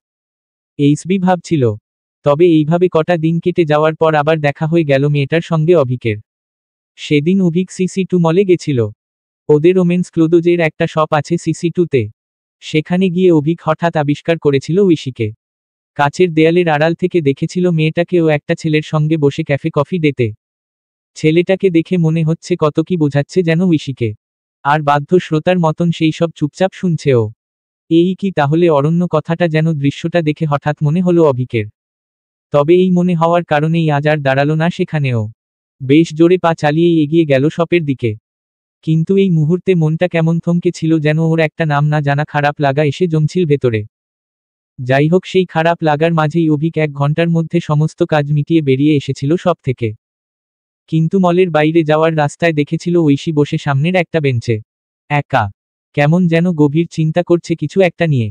এইসবি ভাবছিল। তবে এইভাবে কটা দিন কেটে যাওয়ার পর আবার দেখা হয়ে গেল মেয়েটার সঙ্গে অভিকের। সেদিন অভিক CC2 মলে গেছিল। ওদের ওমেন্স ক্লোথের একটা শপ আছে CC2-তে। সেখানে গিয়ে অভিক হঠাৎ আবিষ্কার করেছিল ঐশীকে। কাচের দেয়ালের আড়াল থেকে দেখেছিল মেয়েটাকে ও একটা ছেলের সঙ্গে বসে ক্যাফে কফি ডেতে। ছেলেটাকে দেখে মনে হচ্ছে কত কি বোঝাচ্ছে যেন ঐশীকে। আর বাধ্য শ্রোতার মতন সেই সব চুপচাপ শুনছে ও। এই কি তাহলে অরণ্য, কথাটা যেন দৃশ্যটা দেখে হঠাৎ মনে হলো অভিকের। তবে এই মনে হওয়ার কারণেই আজ আর দাঁড়ালো না সেখানেও। বেশ জোরে পা চালিয়েই এগিয়ে গেল শপের দিকে। কিন্তু এই মুহূর্তে মনটা কেমন থমকে ছিল যেন, ওর একটা নাম না জানা খারাপ লাগা এসে জমছিল ভেতরে। যাই হোক, সেই খারাপ লাগার মাঝেই অভিক 1 ঘন্টার মধ্যে সমস্ত কাজ মিটিয়ে বেরিয়ে এসেছিল সব থেকে। কিন্তু মলের বাইরে যাওয়ার রাস্তায় দেখেছিল ঐশী বসে সামনের একটা বেঞ্চে একা। কেমন যেন গভীর চিন্তা করছে কিছু একটা নিয়ে।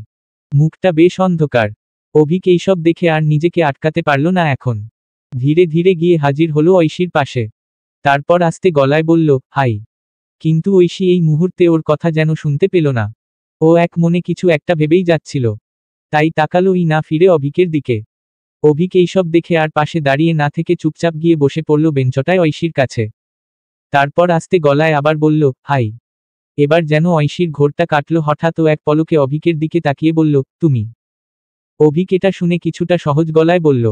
মুখটা বেশ অন্ধকার। অভিক এইসব দেখে আর নিজেকে আটকাতে পারল না এখন। ধীরে ধীরে গিয়ে হাজির হলো ঐশীর পাশে। তারপর আস্তে গলায় বলল, হাই। কিন্তু ঐশী এই মুহূর্তে ওর কথা যেন শুনতে পেল না। ও এক মনে কিছু একটা ভেবেই যাচ্ছিল। তাই তাকালোই না ফিরে অভিকের দিকে। অভিক এইসব দেখে আর পাশে দাঁড়িয়ে না থেকে চুপচাপ গিয়ে বসে পড়ল বেঞ্চটায় ঐশীর কাছে। তারপর আস্তে গলায় আবার বলল, হাই। এবার যেন ঐশীর ঘোরটা কাটল হঠাৎ, ও এক পলকে অভিকের দিকে তাকিয়ে বলল, তুমি। অভিক এটা শুনে কিছুটা সহজ গলায় বলল,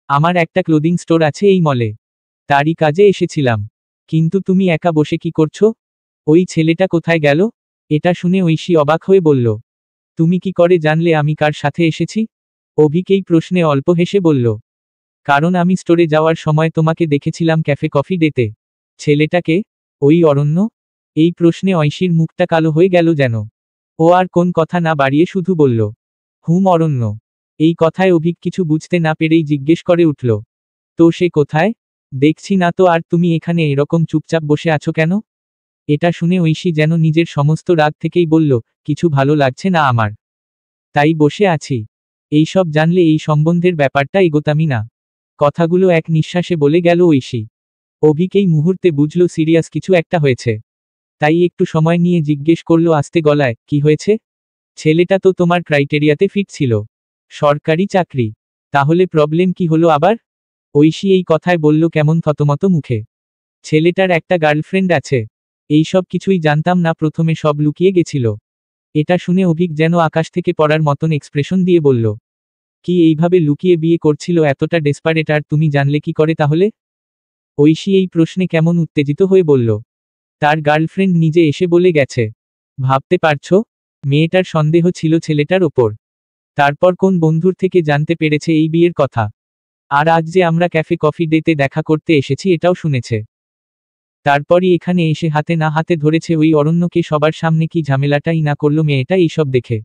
আমার একটা ক্লোদিং স্টোর আছে এই মলে, তারই কাজে এসেছিলাম। কিন্তু তুমি একা বসে কি করছো? ওই ছেলেটা কোথায় গেল? এটা শুনে ঐশী অবাক হয়ে বলল, তুমি কি করে জানলে আমি কার সাথে এসেছি? অভিক এই প্রশ্নে অল্প হেসে বলল, কারণ আমি স্টোরে যাওয়ার সময় তোমাকে দেখেছিলাম ক্যাফে কফি ডেতে। ছেলেটাকে? ওই অরণ্য? এই প্রশ্নে ঐশীর মুখটা কালো হয়ে গেল যেন। ও আর কোন কথা না বাড়িয়ে শুধু বলল, হুম অরণ্য। এই কথায় অভিক কিছু বুঝতে না পেরেই জিজ্ঞেস করে উঠল, তো সে কোথায়? দেখছি না তো, আর তুমি এখানে এরকম চুপচাপ বসে আছো কেন? এটা শুনে ঐশী যেন নিজের সমস্ত রাগ থেকেই বলল, কিছু ভালো লাগছে না আমার, তাই বসে আছি। এইসব জানলে এই সম্বন্ধের ব্যাপারটা এগোতামই না। কথাগুলো এক নিঃশ্বাসে বলে গেল ঐশী। অভিক এই মুহূর্তে বুঝল সিরিয়াস কিছু একটা হয়েছে। তাই একটু সময় নিয়ে জিজ্ঞেস করল আস্তে গলায়, কি হয়েছে? ছেলেটা তো তোমার ক্রাইটেরিয়াতে ফিট ছিল, সরকারি চাকরি, তাহলে প্রবলেম কি হলো আবার? ঐশী এই কথায় বলল কেমন থতমত মুখে, ছেলেটার একটা গার্লফ্রেন্ড আছে। এইসব কিছুই জানতাম না, প্রথমে সব লুকিয়ে গেছিল। এটা শুনে অভিক যেন আকাশ থেকে পড়ার মতন এক্সপ্রেশন দিয়ে বলল, কি এইভাবে লুকিয়ে বিয়ে করছিল এতটা ডেসপারেট, আর তুমি জানলে কি করে তাহলে? ঐশী এই প্রশ্নে কেমন উত্তেজিত হয়ে বলল। তার গার্লফ্রেন্ড নিজে এসে বলে গেছে। ভাবতে পারছো? মেয়েটার সন্দেহ ছিল ছেলেটার ওপর। তারপর কোন বন্ধুর থেকে জানতে পেরেছে এই বিয়ের কথা। আর আজ যে আমরা ক্যাফে কফি ডেতে দেখা করতে এসেছি এটাও শুনেছে। তারপরই এখানে এসে হাতে না হাতে ধরেছে ওই অরণ্যকে, সবার সামনে কি ঝামেলাটাই না করলো মেয়েটা এইসব দেখে।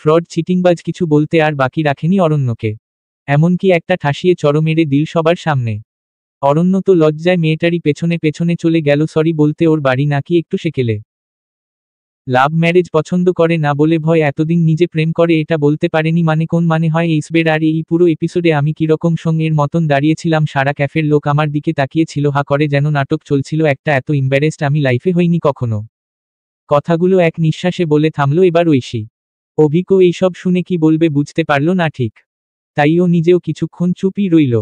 ফ্রড চিটিংবাজ কিছু বলতে আর বাকি রাখেনি অরণ্যকে। এমনকি একটা ঠাসিয়ে চড় মেরে দিল সবার সামনে। অরণ্য তো লজ্জায় মেয়েটারই পেছনে পেছনে চলে গেল সরি বলতে, ওর বাড়ি নাকি একটু সেকেলে। লাভ ম্যারেজ পছন্দ করে না বলে ভয়, এতদিন নিজে প্রেম করে এটা বলতে পারেনি মানে কোন মানে হয় এইসবের। আর এই পুরো এপিসোডে আমি কিরকম সঙ্গের মতন দাঁড়িয়েছিলাম, সারা ক্যাফের লোক আমার দিকে তাকিয়েছিল হা করে, যেন নাটক চলছিল একটা। এত ইম্বারেসড আমি লাইফে হইনি কখনো। কথাগুলো এক নিঃশ্বাসে বলে থামলো এবার ঐশী। অভিকও এইসব শুনে কি বলবে বুঝতে পারল না ঠিক, তাই ও নিজেও কিছুক্ষণ চুপই রইল।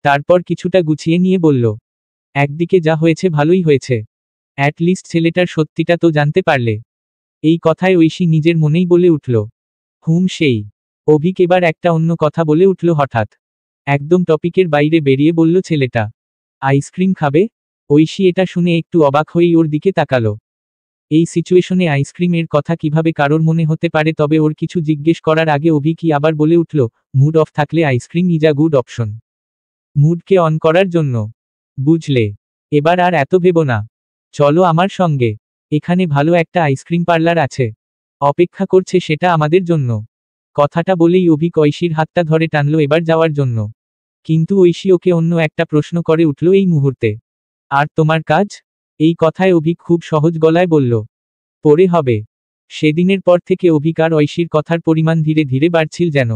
তারপর কিছুটা গুছিয়ে নিয়ে বলল, একদিকে যা হয়েছে ভালোই হয়েছে, অ্যাট লিস্ট ছেলেটার সত্যিটা তো জানতে পারলে। এই কথায় ঐশী নিজের মনেই বলে উঠল, সেই। অভিক এবার একটা অন্য কথা বলে উঠল হঠাৎ। একদম টপিকের বাইরে বেরিয়ে বলল ছেলেটা আইসক্রিম খাবে। ঐশী এটা শুনে একটু অবাক হয়েই ওর দিকে তাকালো। এই সিচুয়েশনে আইসক্রিমের কথা কিভাবে কারোর মনে হতে পারে? তবে ওর কিছু জিজ্ঞেস করার আগে অভিকই আবার বলে উঠল, মুড অফ থাকলে ice cream is a good option. মুডকে অন করার জন্য, বুঝলে? এবার আর এত ভেবো না, চলো আমার সঙ্গে। এখানে ভালো একটা আইসক্রিম পার্লার আছে, অপেক্ষা করছে সেটা আমাদের জন্য। কথাটা বলেই অভিক ঐশীর হাতটা ধরে টানলো এবার যাওয়ার জন্য। কিন্তু ঐশী ওকে অন্য একটা প্রশ্ন করে উঠল এই মুহূর্তে। আর তোমার কাজ? এই কথায় অভিক খুব সহজ গলায় বলল, পরে হবে। সেদিনের পর থেকে অভিক আর ঐশীর কথার পরিমাণ ধীরে ধীরে বাড়ছিল যেন।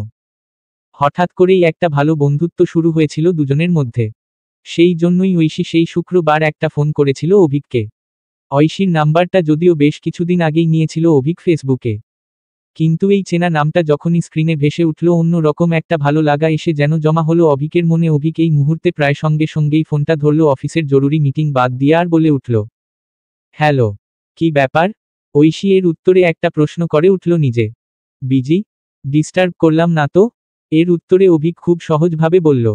হঠাৎ করেই একটা ভালো বন্ধুত্ব শুরু হয়েছিল দুজনের মধ্যে। সেই জন্যই ঐশী সেই শুক্রবার একটা ফোন করেছিল অভিককে। ঐশীর নাম্বারটা যদিও বেশ কিছুদিন আগেই নিয়েছিল অভিক ফেসবুকে, কিন্তু এই চেনা নামটা যখনই স্ক্রিনে ভেসে উঠল অন্য রকম একটা ভালো লাগা এসে যেন জমা হলো অভিকের মনে। অভিক এই মুহূর্তে প্রায় সঙ্গে সঙ্গেই ফোনটা ধরল অফিসের জরুরি মিটিং বাদ দিয়ে আর বলে উঠল, হ্যালো, কি ব্যাপার? ঐশী এর উত্তরে একটা প্রশ্ন করে উঠল নিজে। বিজি? ডিস্টার্ব করলাম না তো? এর উত্তরে অভিক খুব সহজভাবে বলল,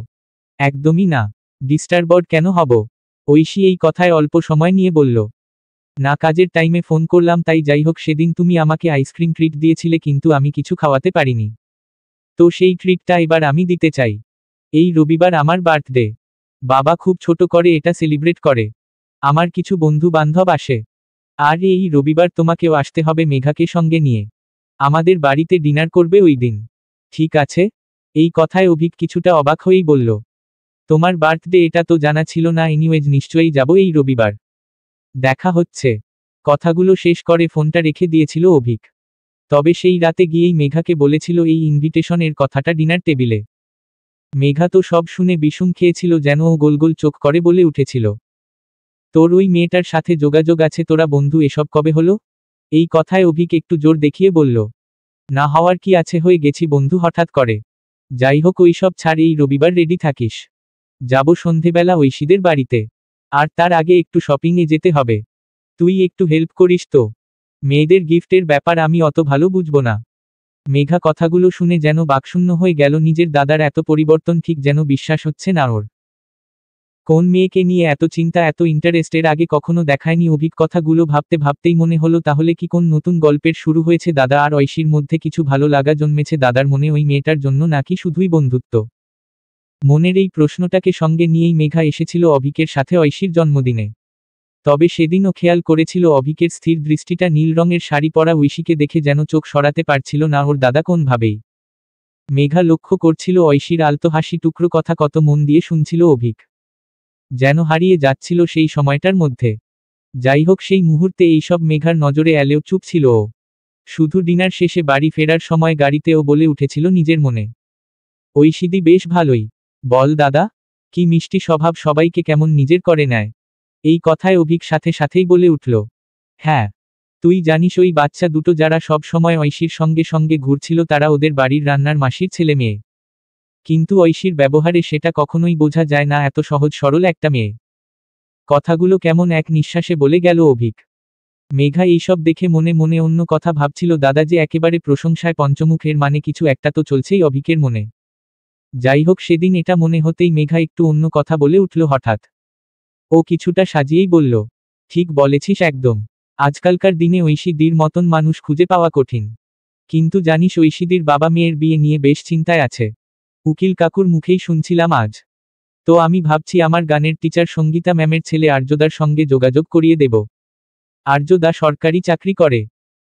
একদমই না। ডিস্টার্বড কেন হব? ঐশী এই কথায় অল্প সময় নিয়ে বলল, না কাজের টাইমে ফোন করলাম তাই। যাই হোক, সেদিন তুমি আমাকে আইসক্রিম ট্রিট দিয়েছিলে কিন্তু আমি কিছু খাওয়াতে পারিনি, তো সেই ট্রিটটা এবার আমি দিতে চাই। এই রবিবার আমার বার্থডে, বাবা খুব ছোট করে এটা সেলিব্রেট করে। আমার কিছু বন্ধু বান্ধব আসে, আর এই রবিবার তোমাকেও আসতে হবে মেঘাকে সঙ্গে নিয়ে। আমাদের বাড়িতে ডিনার করবে ওই দিন, ঠিক আছে? এই কথায় অভিক কিছুটা অবাক হয়েই বলল, তোমার বার্থডে এটা তো জানা ছিল না। এনিওয়েজ নিশ্চয়ই যাব এই রবিবার, দেখা হচ্ছে। কথাগুলো শেষ করে ফোনটা রেখে দিয়েছিল অভিক। তবে সেই রাতে গিয়েই মেঘাকে বলেছিল এই ইনভিটেশনের কথাটা ডিনার টেবিলে। মেঘা তো সব শুনে বিষুম খেয়েছিল, যেন ও গোল গোল চোখ করে বলে উঠেছিল, তোর ওই মেয়েটার সাথে যোগাযোগ আছে? তোরা বন্ধু? এসব কবে হলো? এই কথায় অভিক একটু জোর দেখিয়ে বলল, না হওয়ার কি আছে, হয়ে গেছি বন্ধু হঠাৎ করে। যাই হোক ওইসব ছাড়, এই রবিবার রেডি থাকিস। যাব সন্ধেবেলা ঐশীদের বাড়িতে, আর তার আগে একটু শপিংয়ে যেতে হবে। তুই একটু হেল্প করিস তো? মেয়েদের গিফটের ব্যাপার আমি অত ভালো বুঝবো না। মেঘা কথাগুলো শুনে যেন বাকশূন্য হয়ে গেল। নিজের দাদার এত পরিবর্তন ঠিক যেন বিশ্বাস হচ্ছে না ওর। কোন মেয়েকে নিয়ে এত চিন্তা, এত ইন্টারেস্ট এর আগে কখনো দেখায়নি অভিক। কথাগুলো ভাবতে ভাবতেই মনে হলো তাহলে কি কোন নতুন গল্পের শুরু হয়েছে? দাদা আর ঐশীর মধ্যে কিছু ভালো লাগা জন্মেছে দাদার মনে ওই মেয়েটার জন্য, নাকি শুধুই বন্ধুত্ব? মনের এই প্রশ্নটাকে সঙ্গে নিয়েই মেঘা এসেছিল অভিকের সাথে ঐশীর জন্মদিনে। তবে সেদিনও খেয়াল করেছিল অভিকের স্থির দৃষ্টিটা নীল রঙের শাড়ি পরা ঐশীকে দেখে যেন চোখ সরাতে পারছিল না ওর দাদা কোনভাবেই। মেঘা লক্ষ্য করছিল ঐশীর আলতো হাসি, টুকরো কথা কত মন দিয়ে শুনছিল অভিক, যেন হারিয়ে যাচ্ছিল সেই সময়টার মধ্যে। যাই হোক, সেই মুহূর্তে এইসব মেঘার নজরে এলেও চুপ ছিল ও। শুধু ডিনার শেষে বাড়ি ফেরার সময় গাড়িতেও বলে উঠেছিল নিজের মনে, ঐশীদি বেশ ভালোই, বল দাদা, কি মিষ্টি স্বভাব, সবাইকে কেমন নিজের করে নেয়। এই কথায় অভিক সাথে সাথেই বলে উঠল, হ্যাঁ, তুই জানিস ওই বাচ্চা দুটো যারা সব সময় ঐশীর সঙ্গে সঙ্গে ঘুরছিল তারা ওদের বাড়ির রান্নার মাসির ছেলে মেয়ে। কিন্তু ঐশীর ব্যবহারে সেটা কখনোই বোঝা যায় না এত সহজ সরল একটা মেয়ে। কথাগুলো কেমন এক নিঃশ্বাসে বলে গেল অভিক। মেঘা এইসব দেখে মনে মনে অন্য কথা ভাবছিল, দাদা যে একেবারে প্রশংসায় পঞ্চমুখ, এর মানে কিছু একটা তো চলছেই অভিকের মনে। যাই হোক, সেদিন এটা মনে হতেই মেঘা একটু অন্য কথা বলে উঠল হঠাৎ। ও কিছুটা সাজিয়েই বলল, ঠিক বলেছিস একদম। আজকালকার দিনে ঐশীদির মতন মানুষ খুঁজে পাওয়া কঠিন। কিন্তু জানিস, ঐশীদির বাবা মেয়ের বিয়ে নিয়ে বেশ চিন্তায় আছে। উকিল কাকুর মুখেই শুনছিলাম আজ। তো আমি ভাবছি আমার গানের টিচার সঙ্গীতা ম্যামের ছেলে আর্যদার সঙ্গে যোগাযোগ করিয়ে দেব। আর্যদা সরকারি চাকরি করে,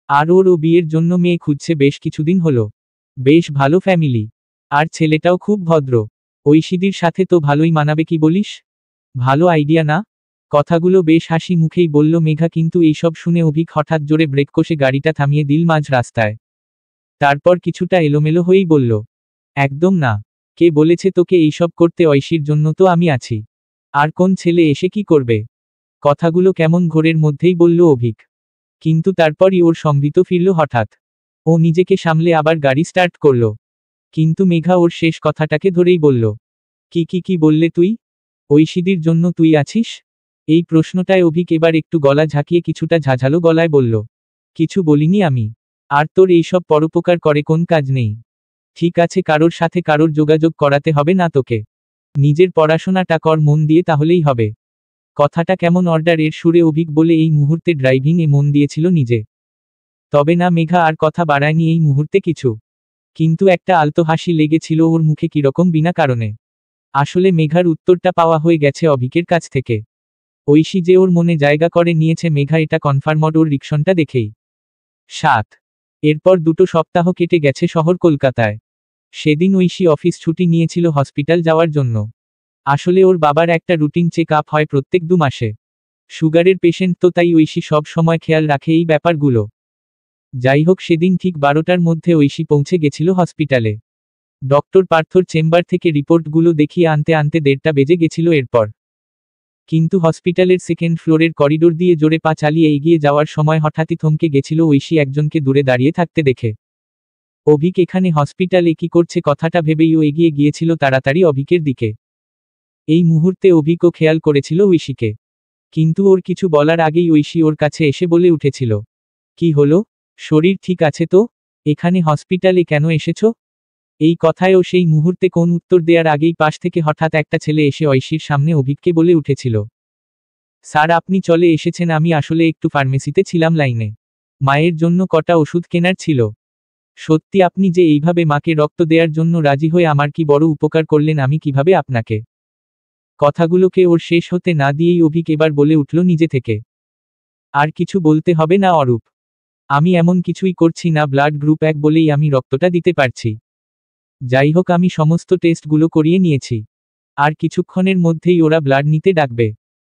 আর ও বিয়ের জন্য মেয়ে খুঁজছে বেশ কিছুদিন হলো। বেশ ভালো ফ্যামিলি, আর ছেলেটাও খুব ভদ্র। ঐশীদির সাথে তো ভালোই মানাবে, কি বলিস? ভালো আইডিয়া না? কথাগুলো বেশ হাসি মুখেই বলল মেঘা, কিন্তু এইসব শুনে অভিক হঠাৎ জোরে ব্রেক কষে গাড়িটা থামিয়ে দিল মাঝ রাস্তায়। তারপর কিছুটা এলোমেলো হয়েই বলল, একদম না। কে বলেছে তোকে এইসব করতে? ঐশীর জন্য তো আমি আছি। আর কোন ছেলে এসে কি করবে? কথাগুলো কেমন ঘোরের মধ্যেই বলল অভিক। কিন্তু তারপরই ওর সম্বিত ফিরল হঠাৎ। ও নিজেকে সামলে আবার গাড়ি স্টার্ট করল। কিন্তু মেঘা ওর শেষ কথাটাকে ধরেই বলল, কি বললে তুই? ঐশীদির জন্য তুই আছিস? এই প্রশ্নটায় অভিক এবার একটু গলা ঝাঁকিয়ে কিছুটা ঝাঝালো গলায় বলল, কিছু বলিনি আমি। আর তোর এইসব পরোপকার করে কোন কাজ নেই। ঠিক আছে, কারোর সাথে কারোর যোগাযোগ করাতে হবে না তোকে। নিজের পড়াশোনাটা কর মন দিয়ে, তাহলেই হবে। কথাটা কেমন অর্ডার এর সুরে অভিক বলে এই মুহূর্তে ড্রাইভিং এ মন দিয়েছিল নিজে। তবে না, মেঘা আর কথা বাড়ায়নি এই মুহূর্তে কিছু। কিন্তু একটা আলতো হাসি লেগেছিল ওর মুখে কিরকম বিনা কারণে। আসলে মেঘার উত্তরটা পাওয়া হয়ে গেছে অভিকের কাছ থেকে। ঐশী যে ওর মনে জায়গা করে নিয়েছে মেঘা এটা কনফার্মড ওর রিকশনটা দেখেই। 7 এরপর 2 সপ্তাহ কেটে গেছে শহর কলকাতায়। সেদিন ঐশী অফিস ছুটি নিয়েছিল হসপিটাল যাওয়ার জন্য। আসলে ওর বাবার একটা রুটিন চেক আপ হয় প্রত্যেক 2 মাসে। সুগারের পেশেন্ট তো, তাই ঐশী সব সময় খেয়াল রাখে এই ব্যাপারগুলো। যাই হোক, সেদিন ঠিক 12টার মধ্যে ঐশী পৌঁছে গেছিল হসপিটালে। ডক্টর পার্থর চেম্বার থেকে রিপোর্টগুলো দেখিয়ে আনতে আনতে 1:30টা বেজে গেছিল এরপর। কিন্তু হসপিটালের সেকেন্ড ফ্লোরের করিডোর দিয়ে জোরে পা চালিয়ে এগিয়ে যাওয়ার সময় হঠাৎই থমকে গেছিল ঐশী একজনকে দূরে দাঁড়িয়ে থাকতে দেখে। অভিক এখানে হসপিটালে কি করছে কথাটা ভেবেই ও এগিয়ে গিয়েছিল তাড়াতাড়ি অভিকের দিকে। এই মুহূর্তে অভিকও খেয়াল করেছিল ঐশীকে। কিন্তু ওর কিছু বলার আগেই ঐশী ওর কাছে এসে বলে উঠেছিল, কি হলো? শরীর ঠিক আছে তো? এখানে হসপিটালে কেন এসেছো? এই কথায়ও সেই মুহূর্তে কোন উত্তর দেওয়ার আগেই পাশ থেকে হঠাৎ একটা ছেলে এসে ঐশীর সামনে অভিককে বলে উঠেছিল, স্যার আপনি চলে এসেছেন, আমি আসলে একটু ফার্মেসিতে ছিলাম লাইনে। মায়ের জন্য কটা ওষুধ কেনার ছিল। সত্যি আপনি যে এইভাবে মাকে রক্ত দেওয়ার জন্য রাজি হয়ে আমার কি বড় উপকার করলেন, আমি কিভাবে আপনাকে। কথাগুলোকে ওর শেষ হতে না দিয়েই অভিক এবার বলে উঠল নিজে থেকে, আর কিছু বলতে হবে না অরূপ। আমি এমন কিছুই করছি না, ব্লাড গ্রুপ 1 বলেই আমি রক্তটা দিতে পারছি। যাই হোক, আমি সমস্ত টেস্টগুলো করিয়ে নিয়েছি। আর কিছুক্ষণের মধ্যেই ওরা ব্লাড নিতে ডাকবে।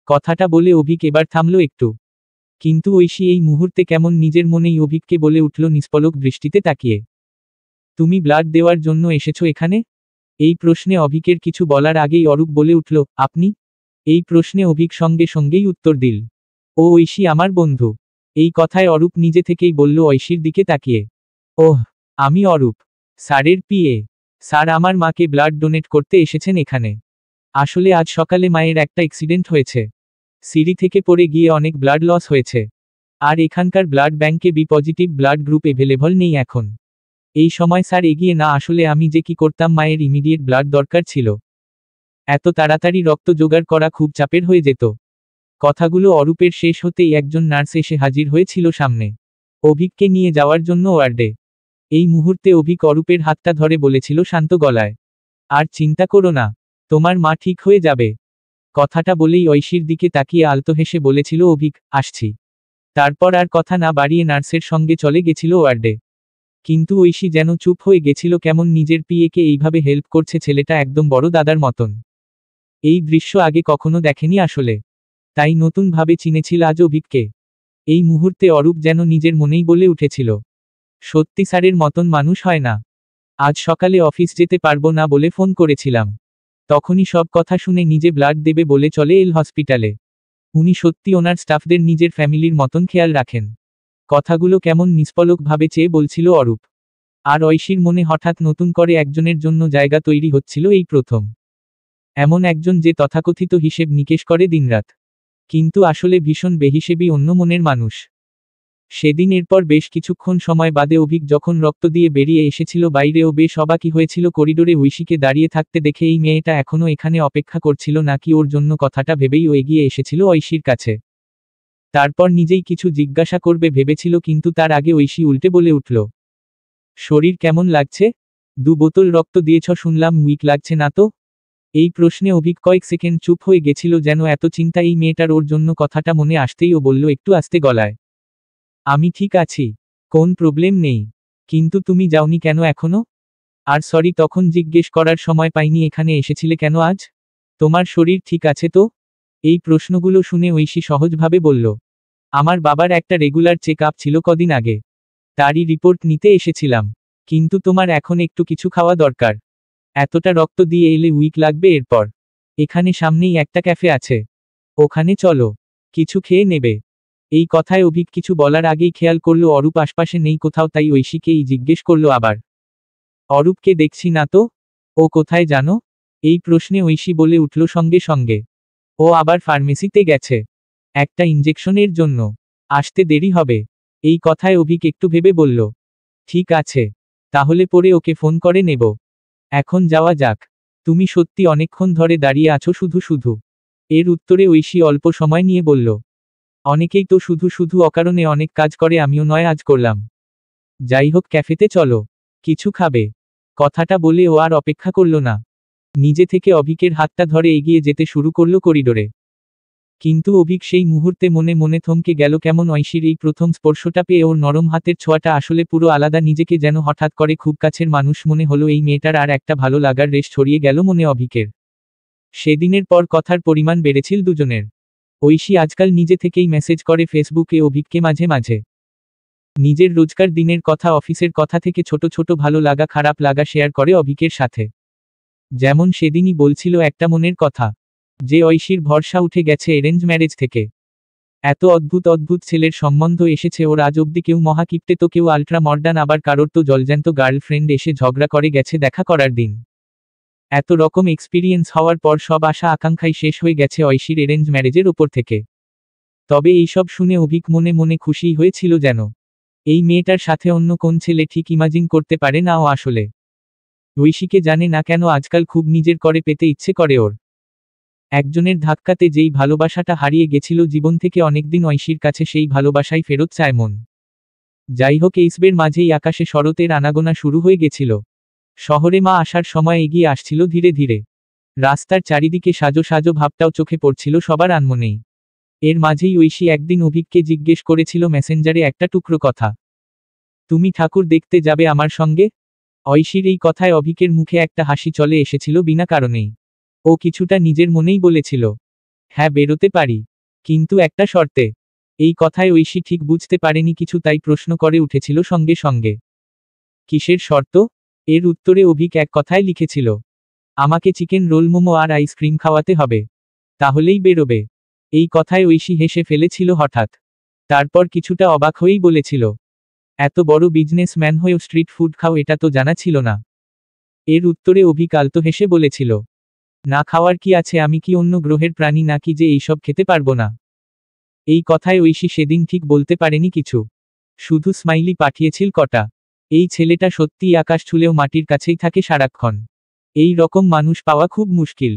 কথাটা বলে অভিক এবার থামল একটু। কিন্তু ঐশী এই মুহূর্তে কেমন নিজের মনেই অভিককে বলে উঠল নিষ্পলক দৃষ্টিতে তাকিয়ে, তুমি ব্লাড দেওয়ার জন্য এসেছো এখানে? এই প্রশ্নে অভিকের কিছু বলার আগেই অরূপ বলে উঠল, আপনি? এই প্রশ্নে অভিক সঙ্গে সঙ্গেই উত্তর দিল, ও ঐশী আমার বন্ধু। এই কথায় অরূপ নিজে থেকেই বলল ঐশীর দিকে তাকিয়ে, ওহ, আমি অরূপ, স্যারের পিএ। স্যার আমার মাকে ব্লাড ডোনেট করতে এসেছেন এখানে। আসলে আজ সকালে মায়ের একটা অ্যাক্সিডেন্ট হয়েছে। সিঁড়ি থেকে পড়ে গিয়ে অনেক ব্লাড লস হয়েছে। আর এখানকার ব্লাড ব্যাংকে B positive blood group available নেই এখন। এই সময় স্যার এগিয়ে না আসলে আমি যে কি করতাম, মায়ের ইমিডিয়েট ব্লাড দরকার ছিল। এত তাড়াতাড়ি রক্ত জোগাড় করা খুব চাপের হয়ে যেত। কথাগুলো অরূপের শেষ হতেই একজন নার্স এসে হাজির হয়েছিল সামনে, অভিককে নিয়ে যাওয়ার জন্য ওয়ার্ডে। এই মুহূর্তে অভিক অরূপের হাতটা ধরে বলেছিল শান্ত গলায়, আর চিন্তা করো না, তোমার মা ঠিক হয়ে যাবে। কথাটা বলেই ঐশীর দিকে তাকিয়ে আলতো হেসে বলেছিল অভিক, আসছি। তারপর আর কথা না বাড়িয়ে নার্সের সঙ্গে চলে গেছিল ওয়ার্ডে। কিন্তু ঐশী যেন চুপ হয়ে গেছিল, কেমন নিজের পিএকে এইভাবে হেল্প করছে ছেলেটা, একদম বড় দাদার মতন। এই দৃশ্য আগে কখনো দেখেনি আসলে। তাই নতুন ভাবে চিনেছিল আজ অভিককে। এই মুহূর্তে অরূপ যেন নিজের মনেই বলে উঠেছিল, সত্যি স্যারের মতন মানুষ হয় না। আজ সকালে অফিস যেতে পারবো না বলে ফোন করেছিলাম। তখনই সব কথা শুনে নিজে ব্লাড দেবে বলে চলে এল হসপিটালে। উনি সত্যি ওনার স্টাফদের নিজের ফ্যামিলির মতন খেয়াল রাখেন। কথাগুলো কেমন নিষ্পলক ভাবে চেয়ে বলছিল অরূপ। আর ঐশীর মনে হঠাৎ নতুন করে একজনের জন্য জায়গা তৈরি হচ্ছিল, এই প্রথম। এমন একজন যে তথাকথিত হিসেব নিকেশ করে দিনরাত, কিন্তু আসলে ভীষণ বেহিসেবি অন্য মনের মানুষ। সেদিন এরপর বেশ কিছুক্ষণ সময় বাদে অভিক যখন রক্ত দিয়ে বেরিয়ে এসেছিল বাইরেও বেশ অবাকই হয়েছিল করিডোরে ঐশীকে দাঁড়িয়ে থাকতে দেখে এই মেয়েটা এখনো এখানে অপেক্ষা করছিল নাকি ওর জন্য কথাটা ভেবেই ও এগিয়ে এসেছিল ঐশীর কাছে। তারপর নিজেই কিছু জিজ্ঞাসা করবে ভেবেছিল কিন্তু তার আগে ঐশী উল্টে বলে উঠল, শরীর কেমন লাগছে? 2 বোতল রক্ত দিয়েছ শুনলাম, উইক লাগছে না তো? এই প্রশ্নে অভিক কয়েক সেকেন্ড চুপ হয়ে গেছিল, যেন এত চিন্তা এই মেয়েটার ওর জন্য কথাটা মনে আসতেই ও বলল একটু আস্তে গলায়, আমি ঠিক আছি, কোন প্রবলেম নেই। কিন্তু তুমি যাওনি কেন এখনো? আর সরি, তখন জিজ্ঞেস করার সময় পাইনি, এখানে এসেছিলে কেন আজ? তোমার শরীর ঠিক আছে তো? এই প্রশ্নগুলো শুনে ঐশী সহজভাবে বলল, আমার বাবার একটা রেগুলার চেক আপ ছিল কদিন আগে, তারই রিপোর্ট নিতে এসেছিলাম। কিন্তু তোমার এখন একটু কিছু খাওয়া দরকার। এতটা রক্ত দিয়ে এলে উইক লাগবে এরপর। এখানে সামনেই একটা ক্যাফে আছে, ওখানে চলো, কিছু খেয়ে নেবে। এই কথায় অভিক কিছু বলার আগেই খেয়াল করলো অরূপ আশপাশে নেই কোথাও, তাই ঐশীকেই জিজ্ঞেস করলো আবার, অরূপকে দেখছি না তো? ও কোথায় জানো? এই প্রশ্নে ঐশী বলে উঠল সঙ্গে সঙ্গে, ও আবার ফার্মেসিতে গেছে, একটা ইঞ্জেকশনের জন্য, আসতে দেরি হবে। এই কথায় অভিক একটু ভেবে বলল, ঠিক আছে, তাহলে পরে ওকে ফোন করে নেব। এখন যাওয়া যাক। তুমি সত্যি অনেকক্ষণ ধরে দাঁড়িয়ে আছো শুধু শুধু? এর উত্তরে ঐশী অল্প সময় নিয়ে বলল, অনেকেই তো শুধু শুধু অকারণে অনেক কাজ করে, আমিও নয় আজ করলাম। যাই হোক, ক্যাফেতে চলো, কিছু খাবে। কথাটা বলে ও আর অপেক্ষা করল না, নিজে থেকে অভিকের হাতটা ধরে এগিয়ে যেতে শুরু করলো করিডোরে। কিন্তু অভিক সেই মুহূর্তে মনে মনে থমকে গেল, কেমন ঐশীর এই প্রথম স্পর্শটা পেয়ে ওর নরম হাতের ছোঁয়াটা আসলে পুরো আলাদা, নিজেকে যেন হঠাৎ করে খুব কাছের মানুষ মনে হলো এই মেয়েটার, আর একটা ভালো লাগার রেশ ছড়িয়ে গেল মনে অভিকের। সেদিনের পর কথার পরিমাণ বেড়েছিল দুজনের। ঐশী আজকাল নিজে থেকেই মেসেজ করে ফেসবুকে অভিককে মাঝে মাঝে, নিজের রোজকার দিনের কথা, অফিসের কথা থেকে ছোট ছোট ভালো লাগা খারাপ লাগা শেয়ার করে অভিকের সাথে। যেমন সেদিনই বলছিল একটা মনের কথা, যে ঐশীর ভরসা উঠে গেছে অ্যারেঞ্জ ম্যারেজ থেকে। এত অদ্ভুত অদ্ভুত ছেলের সম্বন্ধ এসেছে ওর আজ অব্দি, কেউ মহাকিপ্টে তো কেউ আল্ট্রা মডার্ন, আবার কারোর তো জলজ্যান্ত গার্লফ্রেন্ড এসে ঝগড়া করে গেছে দেখা করার দিন। এত রকম এক্সপিরিয়েন্স হওয়ার পর সব আশা আকাঙ্ক্ষাই শেষ হয়ে গেছে ঐশীর অ্যারেঞ্জ ম্যারেজের ওপর থেকে। তবে এইসব শুনে অভিক মনে মনে খুশি হয়েছিল, যেন এই মেয়েটার সাথে অন্য কোন ছেলে ঠিক ইমাজিন করতে পারে না ও আসলে। ঐশীকে জানে না কেন আজকাল খুব নিজের করে পেতে ইচ্ছে করে ওর। একজনের ধাক্কাতে যেই ভালোবাসাটা হারিয়ে গেছিল জীবন থেকে অনেকদিন, ঐশীর কাছে সেই ভালোবাসাই ফেরত চায় মন। যাই হোক, এইসবের মাঝেই আকাশে শরতের আনাগোনা শুরু হয়ে গেছিল। শহরে মা আসার সময় এগিয়ে আসছিল ধীরে ধীরে। রাস্তার চারিদিকে সাজো সাজো ভাবটাও চোখে পড়ছিল সবার আনমনেই। এর মাঝেই ঐশী একদিন অভিককে জিজ্ঞেস করেছিল মেসেঞ্জারে একটা টুকরো কথা, তুমি ঠাকুর দেখতে যাবে আমার সঙ্গে? ঐশীর এই কথায় অভিকের মুখে একটা হাসি চলে এসেছিল বিনা কারণেই। ও কিছুটা নিজের মনেই বলেছিল, হ্যাঁ বেরোতে পারি, কিন্তু একটা শর্তে। এই কথায় ঐশী ঠিক বুঝতে পারেনি কিছু, তাই প্রশ্ন করে উঠেছিল সঙ্গে সঙ্গে, কিসের শর্ত? এর উত্তরে অভিক এক কথায় লিখেছিল, আমাকে চিকেন রোল মোমো আর আইসক্রিম খাওয়াতে হবে, তাহলেই বেরোবে। এই কথায় ঐশী হেসে ফেলেছিল হঠাৎ। তারপর কিছুটা অবাক হয়েই বলেছিল, এত বড় বিজনেসম্যান হয়েও স্ট্রিট ফুড খাও, এটা তো জানা ছিল না। এর উত্তরে অভিক আলতো হেসে বলেছিল, না খাওয়ার কি আছে, আমি কি অন্য গ্রহের প্রাণী নাকি যে এইসব খেতে পারবো না? এই কথায় ঐশী সেদিন ঠিক বলতে পারেনি কিছু, শুধু স্মাইলি পাঠিয়েছিল কটা। এই ছেলেটা সত্যিই আকাশ ছুলেও মাটির কাছেই থাকে সারাক্ষণ। এই রকম মানুষ পাওয়া খুব মুশকিল।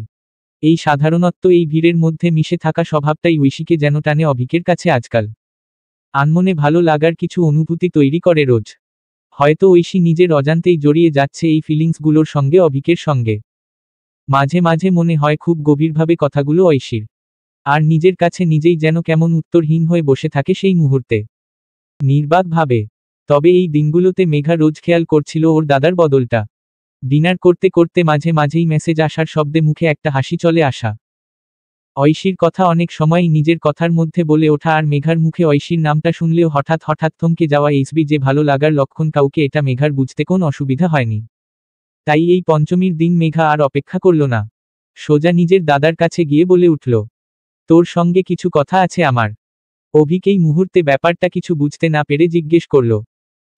এই সাধারণত্ব, এই ভিড়ের মধ্যে মিশে থাকা স্বভাবটাই ঐশীকে যেন টানে অভিকের কাছে আজকাল। আনমনে ভালো লাগার কিছু অনুভূতি তৈরি করে রোজ। হয়তো ঐশী নিজের অজান্তেই জড়িয়ে যাচ্ছে এই ফিলিংসগুলোর সঙ্গে, অভিকের সঙ্গে। মাঝে মাঝে মনে হয় খুব গভীরভাবে কথাগুলো ঐশীর, আর নিজের কাছে নিজেই যেন কেমন উত্তরহীন হয়ে বসে থাকে সেই মুহূর্তে, নির্বাকভাবে। তবে এই দিনগুলোতে মেঘা রোজ খেয়াল করছিল ওর দাদার বদলটা। ডিনার করতে করতে মাঝে মাঝেই মেসেজ আসার শব্দে মুখে একটা হাসি চলে আসা। ঐশীর কথা অনেক সময়ই নিজের কথার মধ্যে বলে ওঠা, আর মেঘার মুখে ঐশীর নামটা শুনলেও হঠাৎ হঠাৎ থমকে যাওয়া। এইসবি যে ভালো লাগার লক্ষণ কাউকে, এটা মেঘার বুঝতে কোন অসুবিধা হয়নি। তাই এই পঞ্চমীর দিন মেঘা আর অপেক্ষা করল না, সোজা নিজের দাদার কাছে গিয়ে বলে উঠল, তোর সঙ্গে কিছু কথা আছে আমার। অভিক এই মুহূর্তে ব্যাপারটা কিছু বুঝতে না পেরে জিজ্ঞেস করল,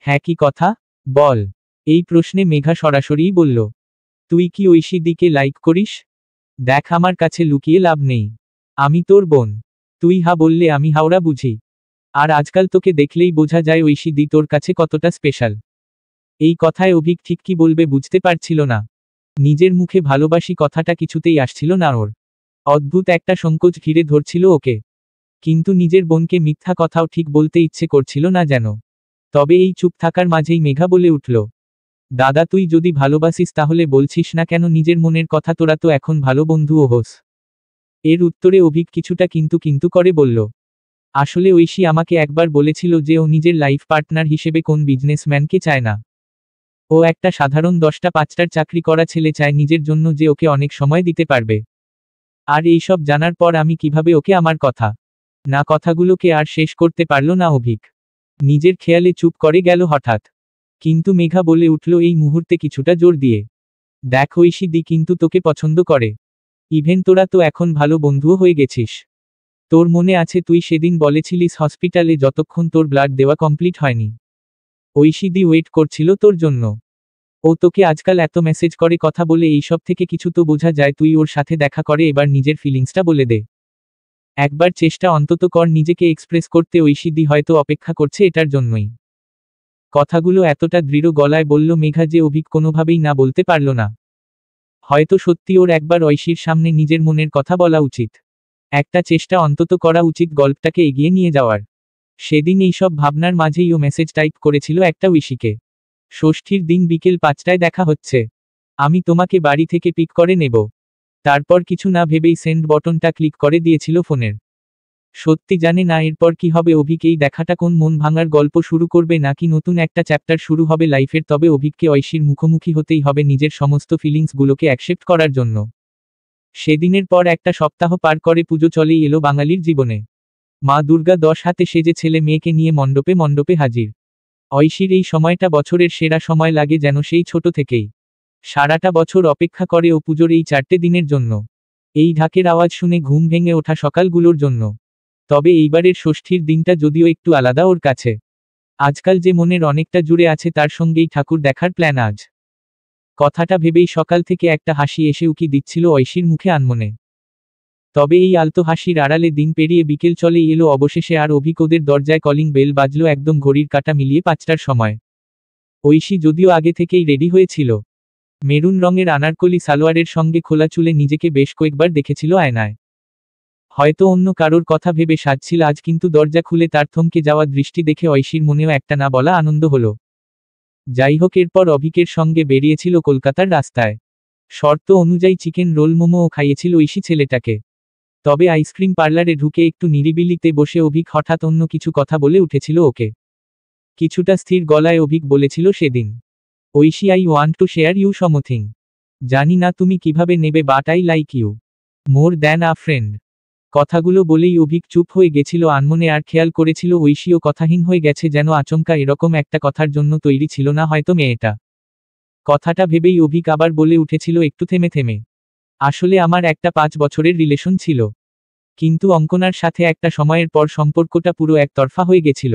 হ্যাঁ কি কথা, বল। এই প্রশ্নে মেঘা সরাসরিই বলল, তুই কি ঐশী দিকে লাইক করিস? দেখ, আমার কাছে লুকিয়ে লাভ নেই, আমি তোর বোন। তুই হা বললে আমি হাওড়া বুঝি। আর আজকাল তোকে দেখলেই বোঝা যায় ঐশী দি তোর কাছে কতটা স্পেশাল। এই কথায় অভিক ঠিক কি বলবে বুঝতে পারছিল না। নিজের মুখে ভালোবাসি কথাটা কিছুতেই আসছিল না ওর। অদ্ভুত একটা সংকোচ ঘিরে ধরছিল ওকে। কিন্তু নিজের বোনকে মিথ্যা কথাও ঠিক বলতে ইচ্ছে করছিল না যেন। তবে এই চুপ থাকার মাঝেই মেঘা বলে উঠল, দাদা তুই যদি ভালোবাসিস তাহলে বলছিস না কেন নিজের মনের কথা? তোরা তো এখন ভালো বন্ধুও হোস। এর উত্তরে অভিক কিছুটা কিন্তু কিন্তু করে বলল, আসলে ঐশী আমাকে একবার বলেছিল যে ও নিজের লাইফ পার্টনার হিসেবে কোন বিজনেসম্যানকে চায় না। ও একটা সাধারণ 10টা 5টার চাকরি করা ছেলে চায় নিজের জন্য, যে ওকে অনেক সময় দিতে পারবে। আর এইসব জানার পর আমি কিভাবে ওকে আমার কথা না কথাগুলোকে আর শেষ করতে পারল না অভিক। নিজের খেয়ালে চুপ করে গেল হঠাৎ। কিন্তু মেঘা বলে উঠল এই মুহূর্তে কিছুটা জোর দিয়ে, দেখ ঐশী দি কিন্তু তোকে পছন্দ করে। ইভেন তোরা তো এখন ভালো বন্ধুও হয়ে গেছিস। তোর মনে আছে তুই সেদিন বলেছিলিস হসপিটালে যতক্ষণ তোর ব্লাড দেওয়া কমপ্লিট হয়নি ঐশী দি ওয়েট করছিল তোর জন্য। ও তোকে আজকাল এত মেসেজ করে কথা বলে, এইসব থেকে কিছু তো বোঝা যায় তুই ওর সাথে দেখা করে এবার নিজের ফিলিংসটা বলে দে। একবার চেষ্টা অন্তত কর নিজেকে এক্সপ্রেস করতে। ঐশী দি হয়তো অপেক্ষা করছে এটার জন্যই। কথাগুলো এতটা দৃঢ় গলায় বলল মেঘা যে অভিক কোনোভাবেই না বলতে পারল না। হয়তো সত্যি ওর একবার ঐশীর সামনে নিজের মনের কথা বলা উচিত। একটা চেষ্টা অন্তত করা উচিত গল্পটাকে এগিয়ে নিয়ে যাওয়ার। সেদিন এইসব ভাবনার মাঝেই ও মেসেজ টাইপ করেছিল একটা ঐশীকে, ষষ্ঠীর দিন বিকেল 5টায় দেখা হচ্ছে, আমি তোমাকে বাড়ি থেকে পিক করে নেব। তারপর কিছু না ভেবেই সেন্ড বটনটা ক্লিক করে দিয়েছিল ফোনের। সত্যি জানে না এরপর কি হবে। অভিক এই দেখাটা কোন মন ভাঙার গল্প শুরু করবে, নাকি নতুন একটা চ্যাপ্টার শুরু হবে লাইফের। তবে অভিককে ঐশীর মুখোমুখি হতেই হবে নিজের সমস্ত ফিলিংসগুলোকে অ্যাকসেপ্ট করার জন্য। সেদিনের পর একটা সপ্তাহ পার করে পুজো চলেই এলো বাঙালির জীবনে। মা দুর্গা 10 হাতে সেজে ছেলে মেয়েকে নিয়ে মণ্ডপে মণ্ডপে হাজির। ঐশীর এই সময়টা বছরের সেরা সময় লাগে যেন সেই ছোট থেকেই। সারাটা বছর অপেক্ষা করে ও পুজোর এই 4টে দিনের জন্য, এই ঢাকের আওয়াজ শুনে ঘুম ভেঙে ওঠা সকালগুলোর জন্য। তবে এইবারের ষষ্ঠীর দিনটা যদিও একটু আলাদা ওর কাছে। আজকাল যে মনের অনেকটা জুড়ে আছে তার সঙ্গেই ঠাকুর দেখার প্ল্যান আজ। কথাটা ভেবেই সকাল থেকে একটা হাসি এসে উকি দিচ্ছিল ঐশীর মুখে আনমনে। তবে এই আলতো হাসির আড়ালে দিন পেরিয়ে বিকেল চলেই এলো অবশেষে, আর অভিক ওদের দরজায় কলিং বেল বাজলো একদম ঘড়ির কাঁটা মিলিয়ে 5টার সময়। ঐশী যদিও আগে থেকেই রেডি হয়েছিল। মেরুন রঙের আনারকলি সালোয়ারের সঙ্গে খোলা চুলে নিজেকে বেশ কয়েকবার দেখেছিল আয়নায়। হয়তো অন্য কারোর কথা ভেবে সাজছিল আজ, কিন্তু দরজা খুলে তার থমকে যাওয়া দৃষ্টি দেখে ঐশীর মনেও একটা না বলা আনন্দ হলো। যাই হোক, এরপর অভিকের সঙ্গে বেরিয়েছিল কলকাতার রাস্তায়। শর্ত অনুযায়ী চিকেন রোল মোমোও খাইয়েছিল ঐশী ছেলেটাকে। তবে আইসক্রিম পার্লারে ঢুকে একটু নিরিবিলিতে বসে অভিক হঠাৎ অন্য কিছু কথা বলে উঠেছিল ওকে। কিছুটা স্থির গলায় অভিক বলেছিল সেদিন, Oishi I want to share you something. জানি না তুমি কিভাবে নেবে, but I like you more than a friend. কথাগুলো বলেই অভিক চুপ হয়ে গেছিল আনমনে, আর খেয়াল করেছিল ঐশীও কথাহীন হয়ে গেছে, যেন আচমকা এরকম একটা কথার জন্য তৈরি ছিল না হয়তো মেয়েটা। কথাটা ভেবেই অভিক আবার বলে উঠেছিল একটু থেমে থেমে, আসলে আমার একটা 5 বছরের রিলেশন ছিল, কিন্তু অঙ্কনার সাথে একটা সময়ের পর সম্পর্কটা পুরো একতরফা হয়ে গেছিল।